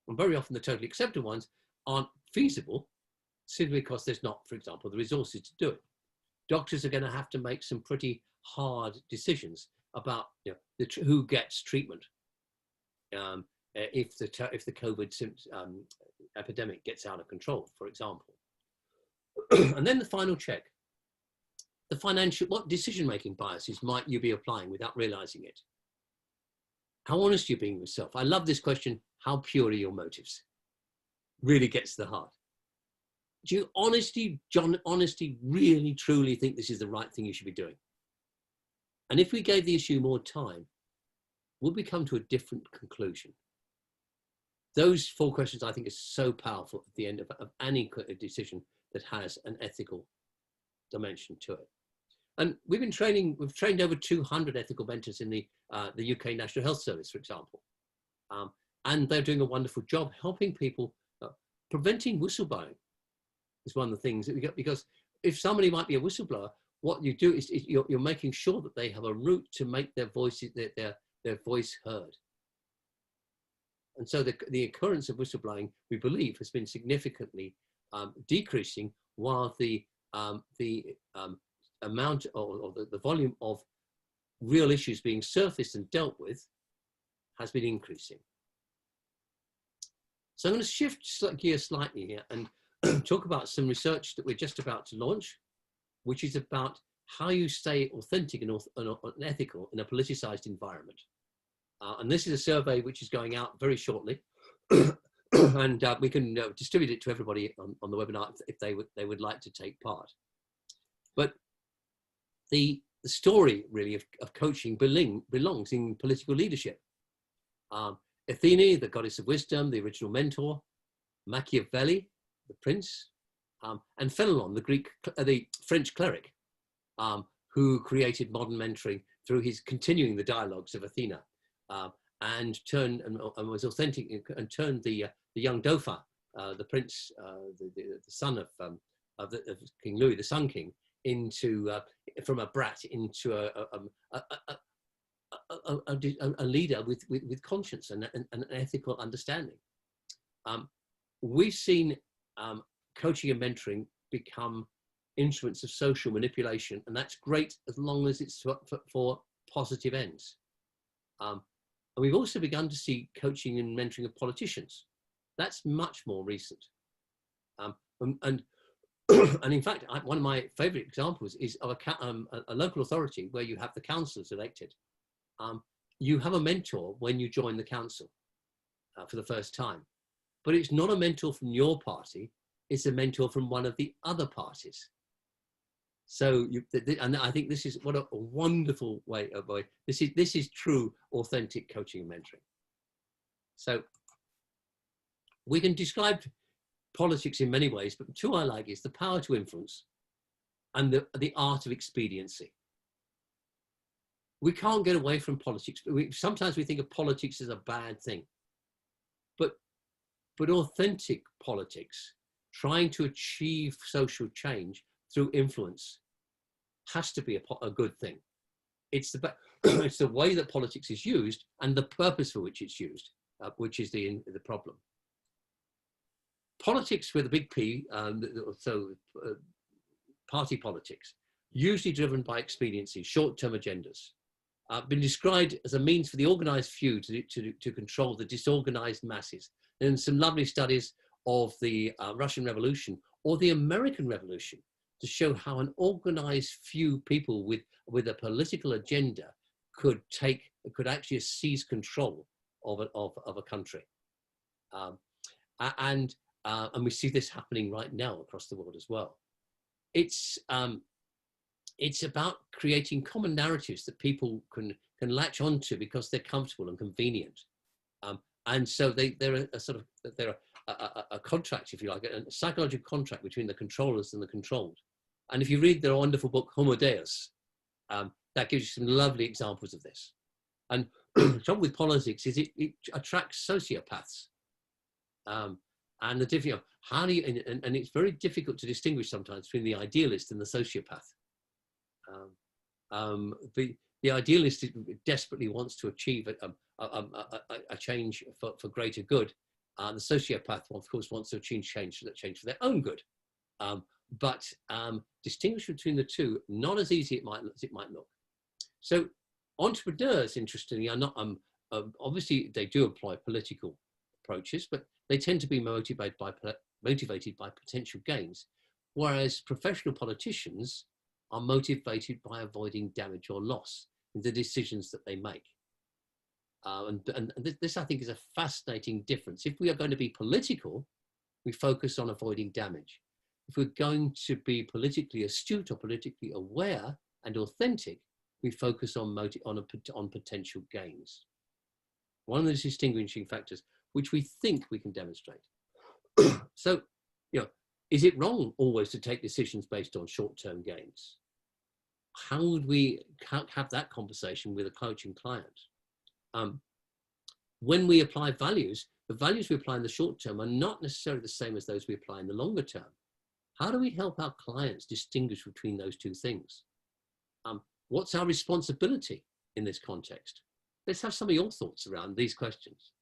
And very often the totally acceptable ones aren't feasible simply because there's not, for example, the resources to do it. Doctors are going to have to make some pretty hard decisions about who gets treatment if the COVID epidemic gets out of control, for example. And then the final check, the financial, what decision-making biases might you be applying without realizing it? How honest are you being with yourself? I love this question, how pure are your motives? Really gets to the heart. Do you honestly, really, truly think this is the right thing you should be doing? And if we gave the issue more time, would we come to a different conclusion? Those 4 questions, I think, are so powerful at the end of any decision that has an ethical dimension to it. And we've trained over 200 ethical mentors in the UK National Health Service, for example. And they're doing a wonderful job helping people. Preventing whistleblowing is one of the things that we get, because if somebody might be a whistleblower, what you do is you're making sure that they have a route to make their voice heard. And so the occurrence of whistleblowing, we believe, has been significantly decreasing, while the amount or the volume of real issues being surfaced and dealt with has been increasing. So I'm going to shift gears slightly here and talk about some research that we're just about to launch, which is about how you stay authentic and ethical in a politicized environment. And this is a survey which is going out very shortly. and we can distribute it to everybody on the webinar if they would like to take part. But the story really of coaching belongs in political leadership. Athene, the goddess of wisdom, the original mentor, Machiavelli, the prince, and Fenelon, the French cleric, who created modern mentoring through his continuing the dialogues of Athena, and was authentic and turned the young Dauphin, the prince, the son of King Louis, the Sun King, into from a brat into a leader with conscience and an ethical understanding. We've seen coaching and mentoring become instruments of social manipulation, and that's great as long as it's for positive ends. And we've also begun to see coaching and mentoring of politicians. That's much more recent. And in fact, one of my favorite examples is of a local authority where you have the councillors elected. You have a mentor when you join the council for the first time, but it's not a mentor from your party, it's a mentor from one of the other parties. So, and I think this is what a wonderful way of this is true, authentic coaching and mentoring. So we can describe politics in many ways, but two I like is the power to influence and the art of expediency. We can't get away from politics. Sometimes we think of politics as a bad thing, but authentic politics, trying to achieve social change through influence, has to be a good thing. It's it's the way that politics is used and the purpose for which it's used, which is the problem. Politics with a big P, party politics, usually driven by expediency, short-term agendas, been described as a means for the organized few to control the disorganized masses. And some lovely studies of the Russian Revolution or the American Revolution to show how an organized few people with a political agenda could actually seize control of a country. And we see this happening right now across the world as well. It's about creating common narratives that people can latch onto because they're comfortable and convenient. And so they're a contract, if you like, a psychological contract between the controllers and the controlled. And if you read their wonderful book, Homo Deus, that gives you some lovely examples of this. And the trouble with politics is it attracts sociopaths. And the difference, how do you, and it's very difficult to distinguish sometimes between the idealist and the sociopath. The idealist desperately wants to achieve a change for greater good. The sociopath, of course, wants to achieve change for their own good. But distinguish between the two, not as easy as it might look. So entrepreneurs, interestingly, are not, obviously they do employ political approaches, but they tend to be motivated by potential gains, whereas professional politicians are motivated by avoiding damage or loss in the decisions that they make. And this, I think, is a fascinating difference. If we are going to be political, we focus on avoiding damage. If we're going to be politically astute or politically aware and authentic, we focus on potential gains. One of the distinguishing factors, which we think we can demonstrate. So, is it wrong always to take decisions based on short-term gains? How would we have that conversation with a coaching client? When we apply values, the values we apply in the short term are not necessarily the same as those we apply in the longer term. How do we help our clients distinguish between those two things? What's our responsibility in this context? Let's have some of your thoughts around these questions.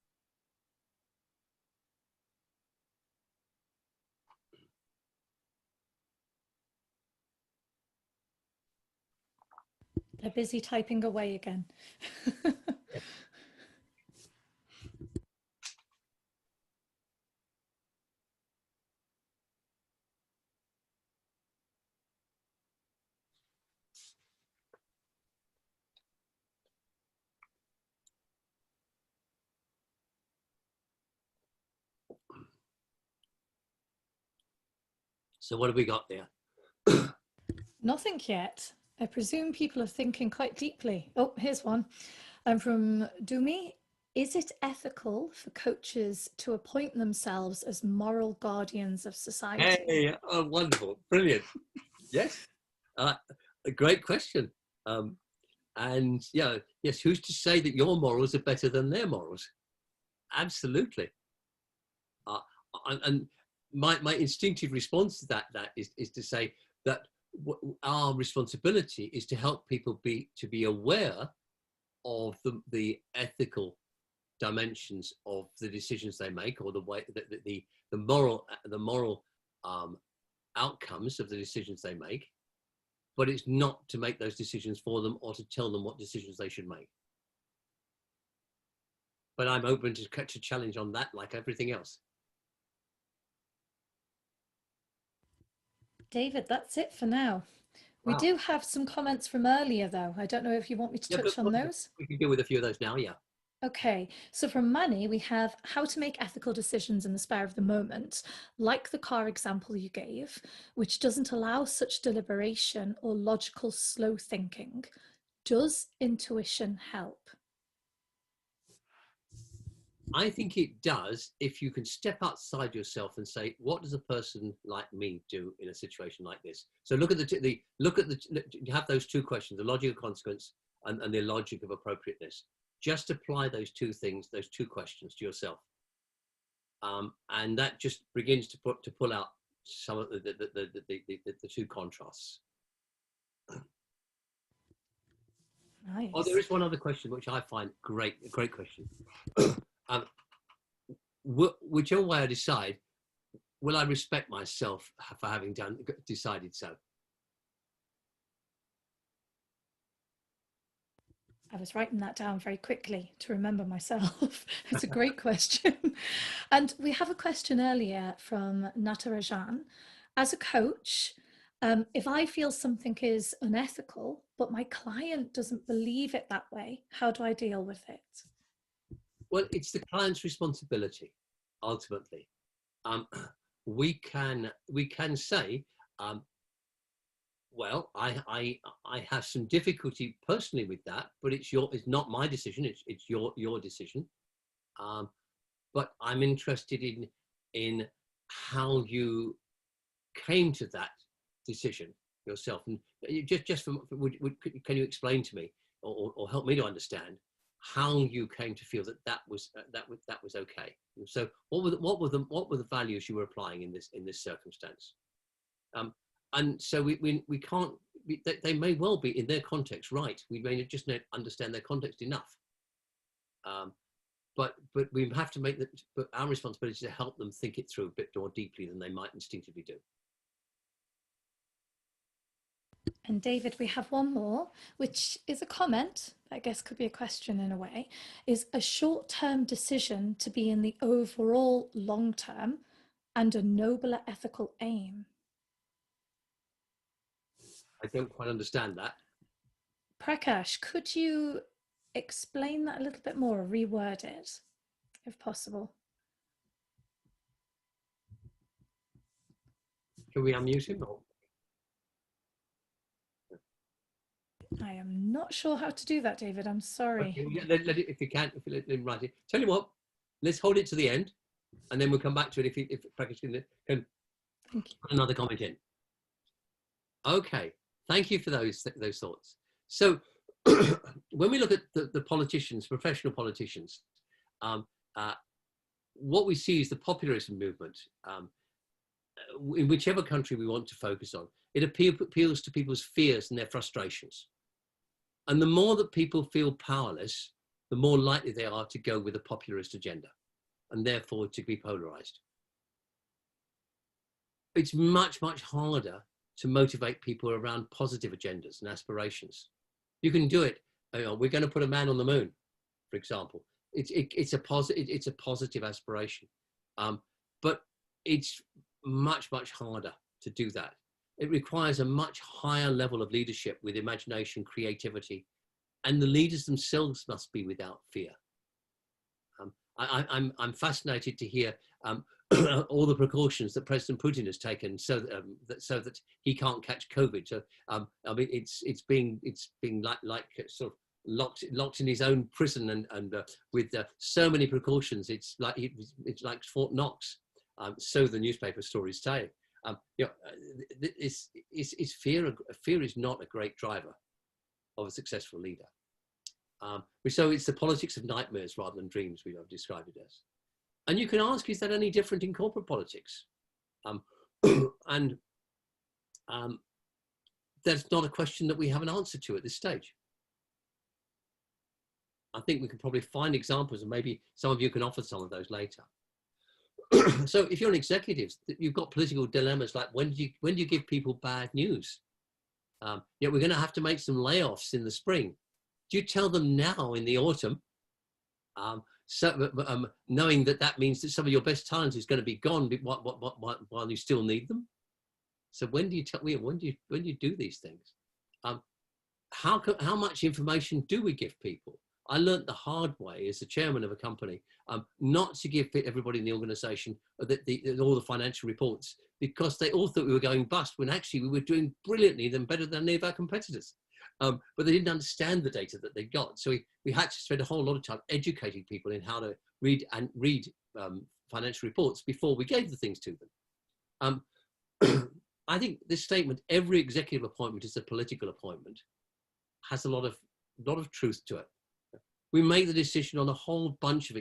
They're busy typing away again. So what have we got there? Nothing yet. I presume people are thinking quite deeply. Oh, here's one. From Dumi. Is it ethical for coaches to appoint themselves as moral guardians of society? Hey, oh, wonderful, brilliant. Yes, a great question. And yeah, yes, who's to say that your morals are better than their morals? Absolutely. And my instinctive response to that is to say that our responsibility is to help people be aware of the ethical dimensions of the decisions they make, or the way that the moral outcomes of the decisions they make, but it's not to make those decisions for them or to tell them what decisions they should make. But I'm open to catch a challenge on that, like everything else. David, that's it for now. We Wow. do have some comments from earlier, though. I don't know if you want me to touch on those. We can deal with a few of those now, yeah. Okay, so from Manny, we have how to make ethical decisions in the spur of the moment, like the car example you gave, which doesn't allow such deliberation or logical slow thinking. Does intuition help? I think it does if you can step outside yourself and say, what does a person like me do in a situation like this? So look at you have those two questions, the logic of consequence and the logic of appropriateness. Just apply those two things, those two questions to yourself. And that just begins to pull out some of the two contrasts. Nice. Oh, there is one other question which I find a great question. Whichever way I decide, will I respect myself for having decided so? I was writing that down very quickly to remember myself. It's a great question. And we have a question earlier from Natarajan. As a coach, if I feel something is unethical, but my client doesn't believe it that way, how do I deal with it? Well, it's the client's responsibility, ultimately. We can say, well, I have some difficulty personally with that, but it's not my decision. It's your decision. But I'm interested in how you came to that decision yourself, and can you explain to me or help me to understand how you came to feel that was okay? And so what were the values you were applying in this circumstance? And so we can't, they may well be in their context right. We may just not understand their context enough. But we have to but our responsibility is to help them think it through a bit more deeply than they might instinctively do. And David, we have one more, which is a comment, I guess could be a question in a way. Is a short-term decision to be in the overall long-term and a nobler ethical aim? I don't quite understand that. Prakash, could you explain that a little bit more, reword it, if possible? Can we unmute him? Or? I am not sure how to do that, David. I'm sorry. Okay, let it, if you can, if you let him write it. Tell you what, let's hold it to the end, and then we'll come back to it if Prakash can put another comment in. Okay, thank you for those thoughts. So when we look at the politicians, professional politicians, what we see is the popularism movement. In whichever country we want to focus on, it appeals to people's fears and their frustrations. And the more that people feel powerless, the more likely they are to go with a populist agenda, and therefore to be polarized. It's much, much harder to motivate people around positive agendas and aspirations. You can do it. We're going to put a man on the moon, for example. It's a positive aspiration, but it's much, much harder to do that. It requires a much higher level of leadership with imagination, creativity, and the leaders themselves must be without fear. I'm fascinated to hear all the precautions that President Putin has taken so that he can't catch COVID. So I mean, it's being like sort of locked in his own prison and with so many precautions. It's like Fort Knox. So the newspaper stories say. You know, it's fear. Fear is not a great driver of a successful leader. So it's the politics of nightmares rather than dreams, we have described it as. And you can ask, is that any different in corporate politics? That's not a question that we have an answer to at this stage. I think we could probably find examples, and maybe some of you can offer some of those later. So if you're an executive, you've got political dilemmas like when do you give people bad news? We're going to have to make some layoffs in the spring. Do you tell them now in the autumn, knowing that means that some of your best talent is going to be gone while you still need them? So when do you tell? When do you do these things? How much information do we give people? I learned the hard way as the chairman of a company not to give everybody in the organization all the financial reports, because they all thought we were going bust when actually we were doing brilliantly and better than any of our competitors. But they didn't understand the data that they got. So we had to spend a whole lot of time educating people in how to read financial reports before we gave the things to them. I think this statement, every executive appointment is a political appointment, has a lot of truth to it. We make the decision on a whole bunch of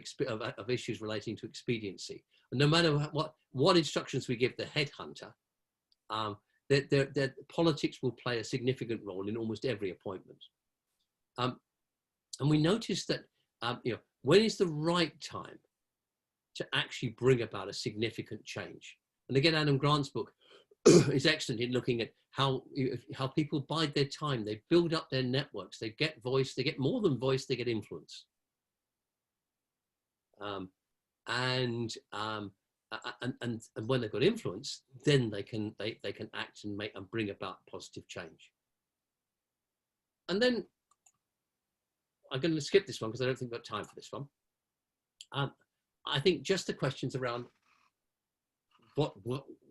issues relating to expediency. And no matter what instructions we give the headhunter, that politics will play a significant role in almost every appointment. And we notice that when is the right time to actually bring about a significant change? And again, Adam Grant's book is excellent in looking at how people bide their time. They build up their networks. They get voice. They get more than voice. They get influence. And when they've got influence, then they can act and bring about positive change. And then I'm going to skip this one because I don't think we've got time for this one. I think just the questions around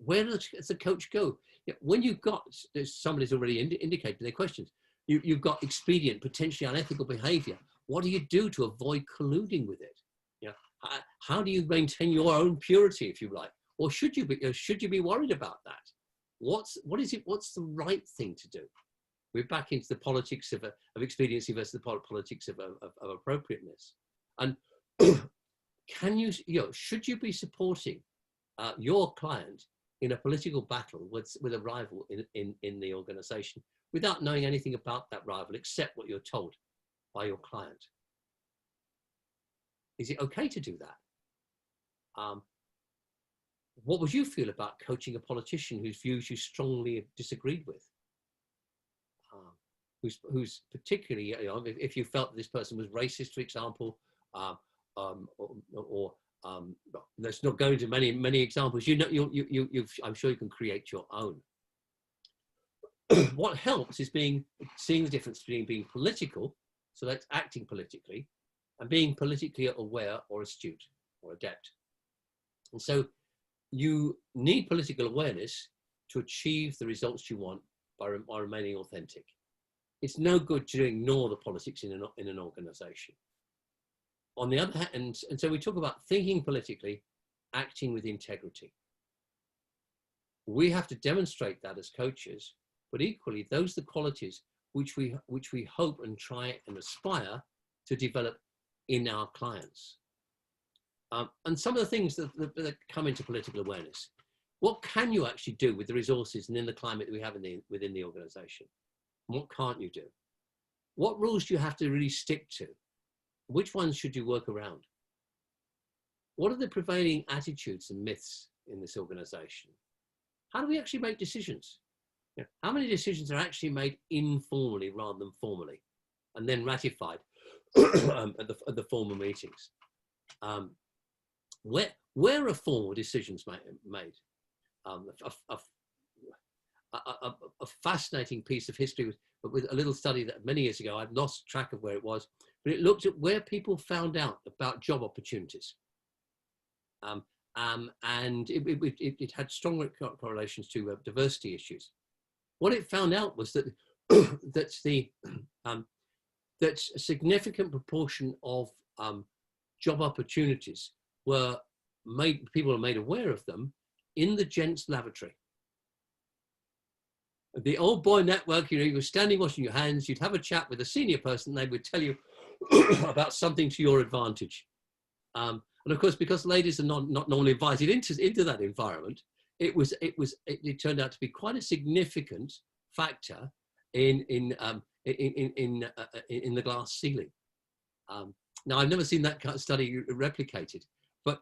where does the coach go? When you've got, somebody's already indicated their questions, you've got expedient, potentially unethical behavior. What do you do to avoid colluding with it? How do you maintain your own purity, if you like? Or should you be worried about that? What's the right thing to do? We're back into the politics of expediency versus the politics of appropriateness. And should you be supporting your client in a political battle with a rival in the organization without knowing anything about that rival except what you're told by your client? Is it okay to do that? What would you feel about coaching a politician whose views you strongly disagreed with? Who's particularly, if you felt that this person was racist, for example, let's not go into many examples. I'm sure you can create your own. What helps is seeing the difference between being political, so that's acting politically, and being politically aware or astute or adept. And so you need political awareness to achieve the results you want by remaining authentic. It's no good to ignore the politics in an organization. On the other hand, and so we talk about thinking politically, acting with integrity. We have to demonstrate that as coaches, but equally those are the qualities which we hope and try and aspire to develop in our clients. And some of the things that come into political awareness. What can you actually do with the resources and in the climate that we have within the organization? What can't you do? What rules do you have to really stick to? Which ones should you work around? What are the prevailing attitudes and myths in this organization? How do we actually make decisions? How many decisions are actually made informally rather than formally and then ratified at the formal meetings? Where are formal decisions made? A fascinating piece of history with a little study that many years ago, I've lost track of where it was, but it looked at where people found out about job opportunities. and it had strong correlations to diversity issues. What it found out was that that a significant proportion of job opportunities were made, people are made aware of them in the gents' lavatory. The old boy network, you were standing washing your hands, you'd have a chat with a senior person, they would tell you about something to your advantage. And of course, because ladies are not normally invited into that environment, it turned out to be quite a significant factor in the glass ceiling. Now, I've never seen that kind of study replicated, but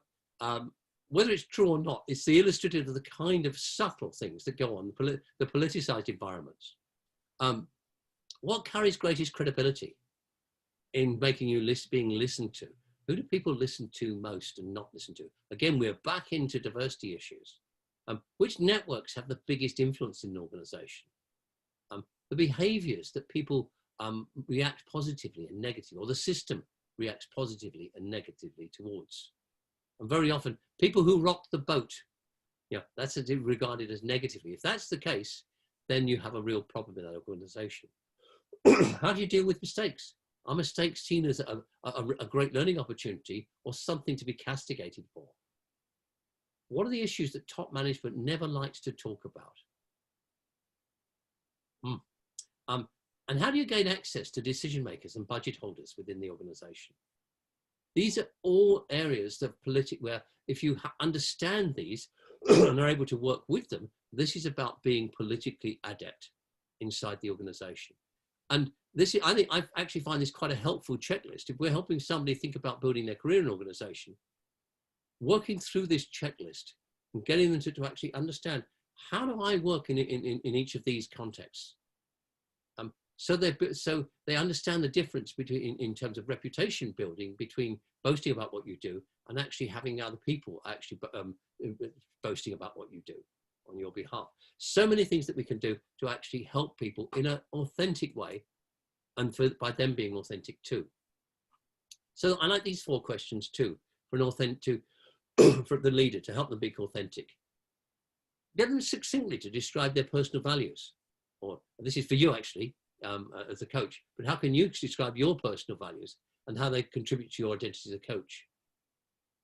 whether it's true or not, it's the illustrative of the kind of subtle things that go on, the politicized environments. What carries greatest credibility in making you being listened to? Who do people listen to most and not listen to? Again, we're back into diversity issues. Which networks have the biggest influence in an organization? The behaviors that people react positively and negatively, or the system reacts positively and negatively towards. And very often, people who rock the boat, that's regarded as negatively. If that's the case, then you have a real problem in that organization. How do you deal with mistakes? Are mistakes seen as a great learning opportunity or something to be castigated for? What are the issues that top management never likes to talk about? And how do you gain access to decision makers and budget holders within the organization? These are all areas of where if you understand these and are able to work with them, this is about being politically adept inside the organization. And this, I think I actually find this quite a helpful checklist. If we're helping somebody think about building their career in an organization, working through this checklist and getting them to actually understand, how do I work in each of these contexts? So they understand the difference between, in terms of reputation building, between boasting about what you do and actually having other people actually boasting about what you do on your behalf. So many things that we can do to actually help people in an authentic way, and by them being authentic too. So I like these 4 questions too, for for the leader, to help them be authentic. Get them succinctly to describe their personal values, or this is for you actually, as a coach, but how can you describe your personal values and how they contribute to your identity as a coach?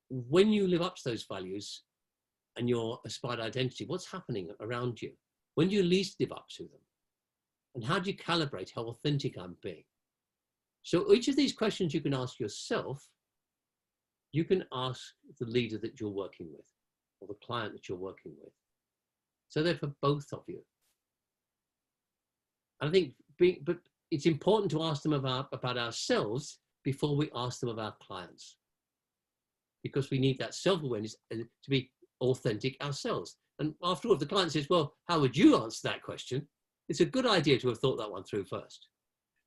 When you live up to those values and your aspired identity, what's happening around you? When do you least live up to them? And how do you calibrate how authentic I'm being? So each of these questions you can ask yourself, you can ask the leader that you're working with, or the client that you're working with. So they're for both of you. And I think, but it's important to ask them about ourselves before we ask them of our clients, because we need that self-awareness to be authentic ourselves. And after all, if the client says, well, how would you answer that question? It's a good idea to have thought that one through first.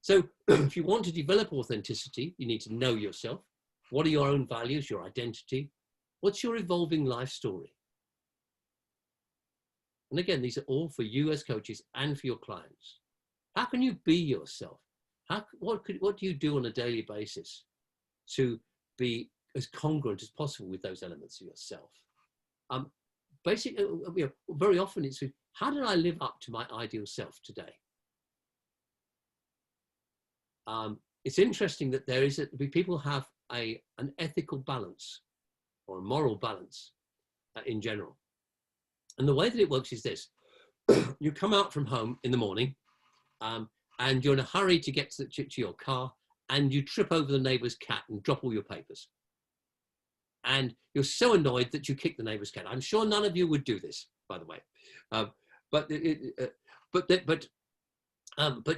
So if you want to develop authenticity, you need to know yourself. What are your own values, your identity? What's your evolving life story? And again, these are all for you as coaches and for your clients. How can you be yourself? What do you do on a daily basis to be as congruent as possible with those elements of yourself? Basically, very often it's, how did I live up to my ideal self today? It's interesting that people have an ethical balance or a moral balance in general. And the way that it works is this. You come out from home in the morning, and you're in a hurry to get to your car, and you trip over the neighbor's cat and drop all your papers. And you're so annoyed that you kick the neighbor's cat. I'm sure none of you would do this, by the way. But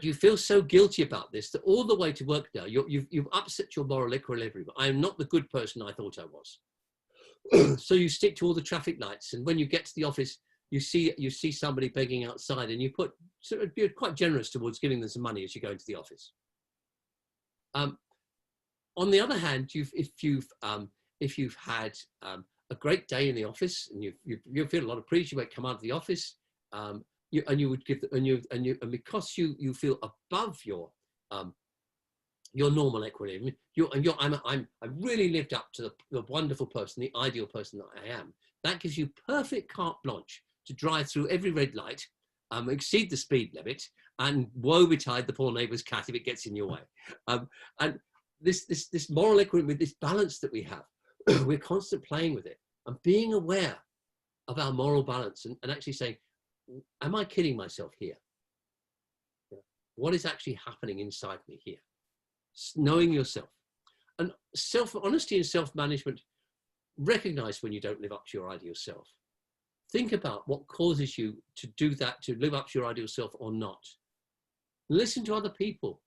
you feel so guilty about this that all the way to work now, you've upset your moral equilibrium. I am not the good person I thought I was. So you stick to all the traffic lights, and when you get to the office, you see somebody begging outside, and you're quite generous towards giving them some money as you go into the office. On the other hand, if you've had a great day in the office and you feel a lot of praise, you might come out of the office, and because you feel above your your normal equilibrium. I really lived up to the wonderful person, the ideal person that I am. That gives you perfect carte blanche to drive through every red light, exceed the speed limit, and woe betide the poor neighbour's cat if it gets in your way. And this moral equilibrium, this balance that we have, we're constantly playing with it and being aware of our moral balance and actually saying, am I kidding myself here? What is actually happening inside me here? Knowing yourself. And self-honesty and self-management, recognize when you don't live up to your ideal self. Think about what causes you to do that, to live up to your ideal self or not. Listen to other people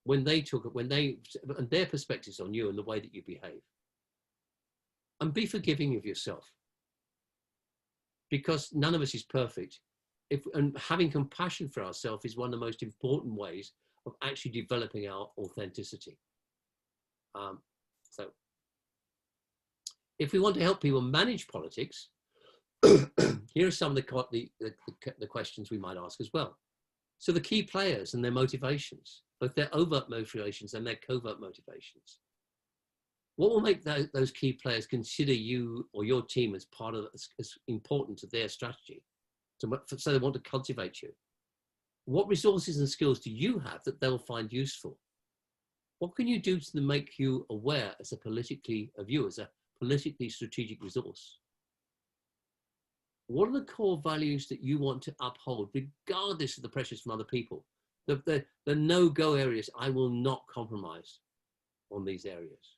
when they talk, and their perspectives on you and the way that you behave. And be forgiving of yourself. Because none of us is perfect. And having compassion for ourselves is one of the most important ways of actually developing our authenticity. So if we want to help people manage politics, here are some of the questions we might ask as well. So the key players and their motivations, both their overt motivations and their covert motivations. What will make those key players consider you or your team as part of, as important to their strategy? So they want to cultivate you. What resources and skills do you have that they'll find useful? What can you do to make you aware as a politically strategic resource? What are the core values that you want to uphold, regardless of the pressures from other people? The no-go areas, I will not compromise on these areas.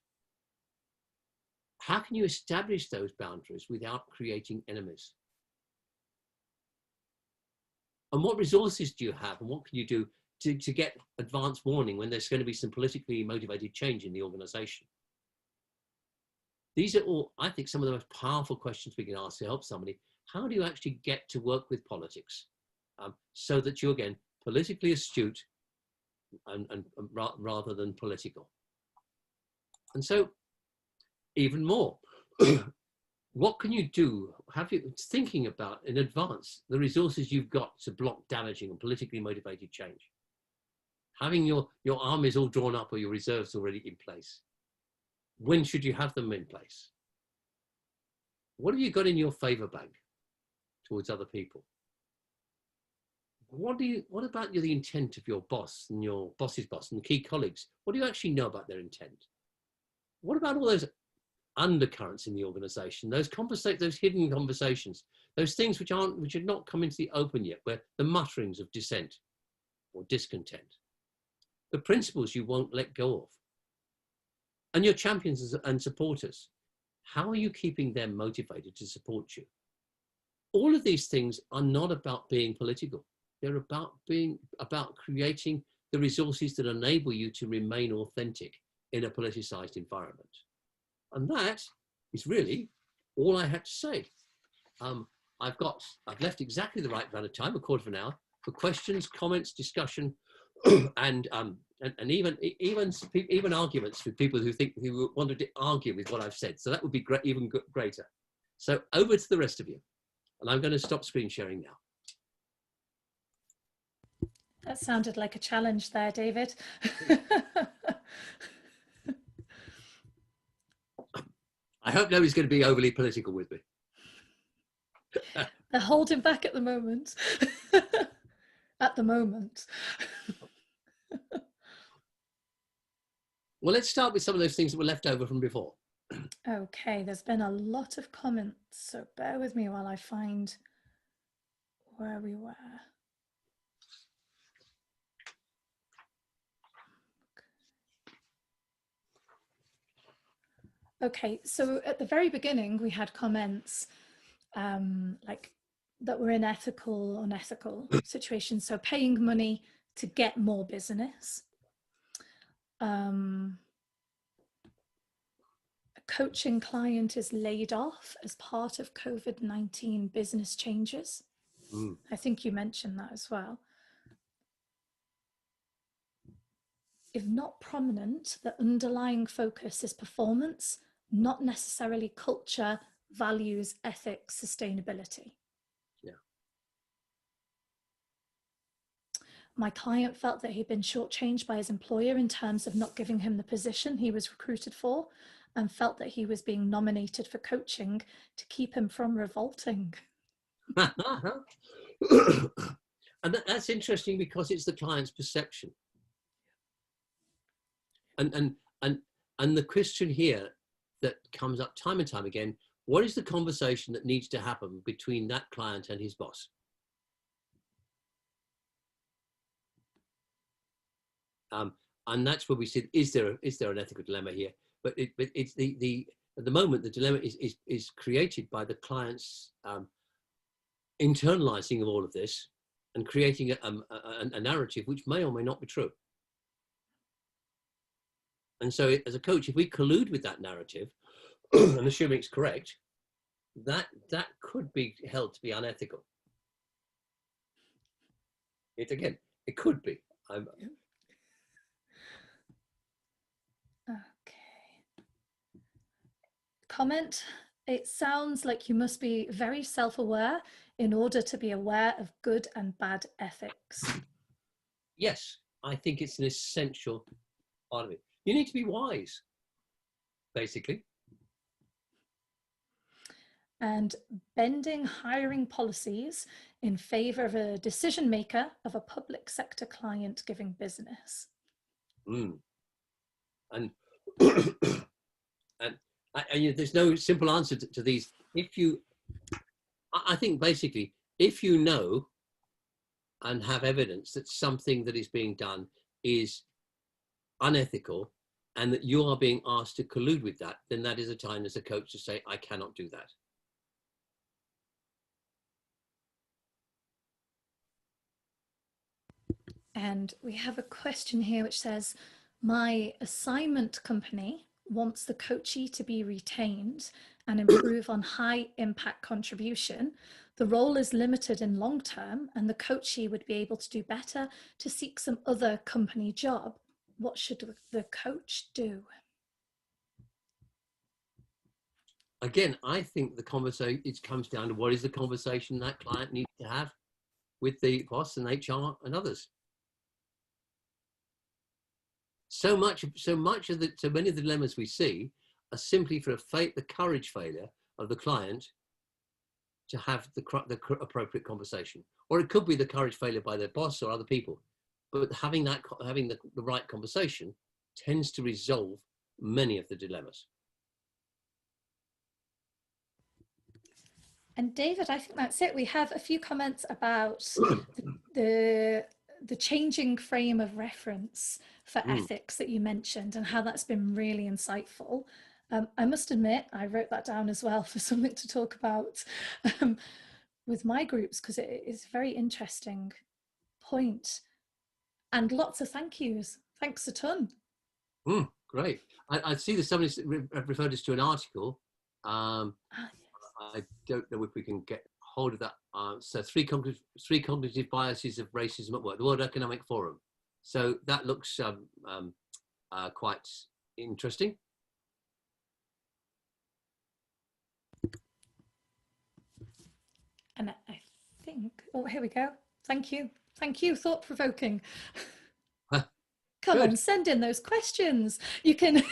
How can you establish those boundaries without creating enemies? And what resources do you have, and what can you do to get advance warning when there's going to be some politically motivated change in the organization? These are all, I think, some of the most powerful questions we can ask to help somebody. How do you actually get to work with politics so that you're, again, politically astute and rather than political? And so, even more, what can you do? Have you thinking about in advance the resources you've got to block damaging and politically motivated change? Having your armies all drawn up or your reserves already in place. When should you have them in place? What have you got in your favor bank towards other people? What about the intent of your boss and your boss's boss and key colleagues? What do you actually know about their intent? What about all those undercurrents in the organization, those hidden conversations, those things which have not come into the open yet, where the mutterings of dissent or discontent, the principles you won't let go of, and your champions and supporters, how are you keeping them motivated to support you? All of these things are not about being political. They're about creating the resources that enable you to remain authentic in a politicized environment. And that is really all I had to say. I've left exactly the right amount of time, a quarter of an hour, for questions, comments, discussion, and even arguments with people who wanted to argue with what I've said. So that would be great, even greater. So over to the rest of you, and I'm going to stop screen sharing now. That sounded like a challenge there, David. I hope nobody's going to be overly political with me. They're holding back at the moment. At the moment. Well, let's start with some of those things that were left over from before. Okay, there's been a lot of comments, so bear with me while I find where we were. Okay, so at the very beginning, we had comments like that were in ethical, unethical situations. So paying money to get more business. A coaching client is laid off as part of COVID-19 business changes. I think you mentioned that as well. If not prominent, the underlying focus is performance, not necessarily culture, values, ethics, sustainability. Yeah. my client felt that he'd been shortchanged by his employer in terms of not giving him the position he was recruited for, and felt that he was being nominated for coaching to keep him from revolting. And that's interesting because it's the client's perception. And the question here that comes up time and time again, what is the conversation that needs to happen between that client and his boss? And that's where we see, is there an ethical dilemma here? But it's at the moment, the dilemma is created by the client's internalizing of all of this and creating a narrative which may or may not be true. And so as a coach, if we collude with that narrative, and assuming it's correct, that could be held to be unethical. It could be. Okay. Comment: it sounds like you must be very self-aware in order to be aware of good and bad ethics. Yes, I think it's an essential part of it. You need to be wise, basically. And bending hiring policies in favor of a decision maker of a public sector client giving business. And there's no simple answer to these. I think basically, if you know and have evidence that something that is being done is unethical and that you are being asked to collude with that, then that is a time as a coach to say, I cannot do that. And we have a question here which says, my assignment company wants the coachee to be retained and improve on high impact contribution. The role is limited in long term and the coachee would be able to do better to seek some other company job. What should the coach do? Again, I think the conversation, it comes down to what is the conversation that client needs to have with the boss and HR and others. So many of the dilemmas we see are simply for the courage failure of the client to have the appropriate conversation, or it could be the courage failure by their boss or other people. But having the right conversation tends to resolve many of the dilemmas. And David, I think that's it. We have a few comments about the changing frame of reference for ethics that you mentioned and how that's been really insightful. I must admit, I wrote that down as well for something to talk about with my groups, because it is a very interesting point. And lots of thank yous. Thanks a ton. Great. I see that somebody's referred us to an article. Yes. I don't know if we can get hold of that. So three cognitive biases of racism at work, the World Economic Forum. So that looks quite interesting. And I think, oh, here we go. Thank you. Thank you. Thought provoking. Come on, send in those questions. You can,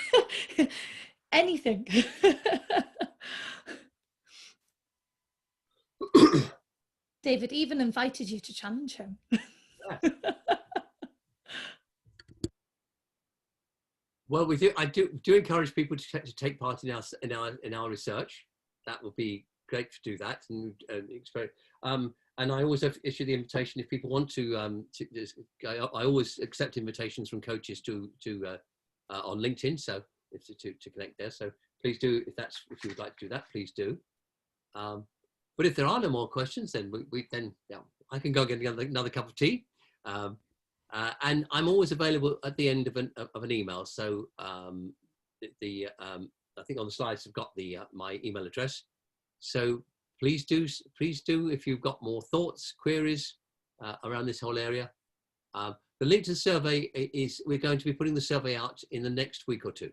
anything. David even invited you to challenge him. Yeah. Well, I do encourage people to take part in our research. That would be great to do that and experience. And I always have issue the invitation if people want to. I always accept invitations from coaches to on LinkedIn, so to connect there. So please do, if you would like to do that, please do. But if there are no more questions, then I can go get another cup of tea. And I'm always available at the end of an email. So I think on the slides have got my email address. So please do if you've got more thoughts, queries around this whole area. The link to the survey we're going to be putting the survey out in the next week or two.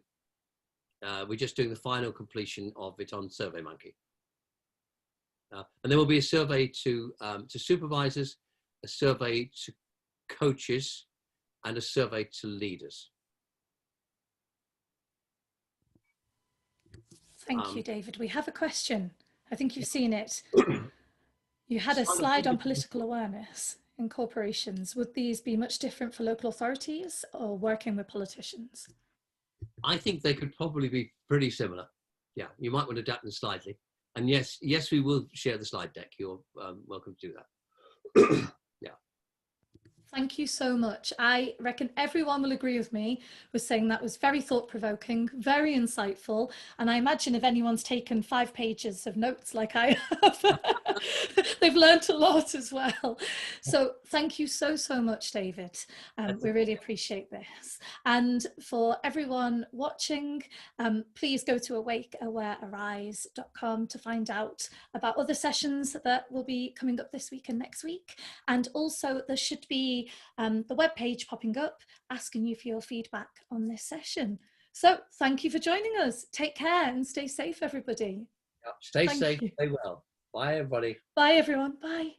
We're just doing the final completion of it on SurveyMonkey. And there will be a survey to supervisors, a survey to coaches, and a survey to leaders. Thank you, David. We have a question. I think you've seen it. You had a Sign up slide on individual- political awareness in corporations. Would these be much different for local authorities or working with politicians? I think they could probably be pretty similar. Yeah, you might want to adapt them slightly. And yes, we will share the slide deck. You're welcome to do that. Thank you so much. I reckon everyone will agree with me with saying that was very thought-provoking, very insightful, and I imagine if anyone's taken 5 pages of notes like I have, they've learnt a lot as well. So thank you so much, David. We really appreciate this. And for everyone watching, please go to awakeawarearise.com to find out about other sessions that will be coming up this week and next week. And also there should be the webpage popping up asking you for your feedback on this session. So thank you for joining us. Take care and stay safe, everybody. Stay safe, stay well. Bye, everybody. Bye, everyone. Bye.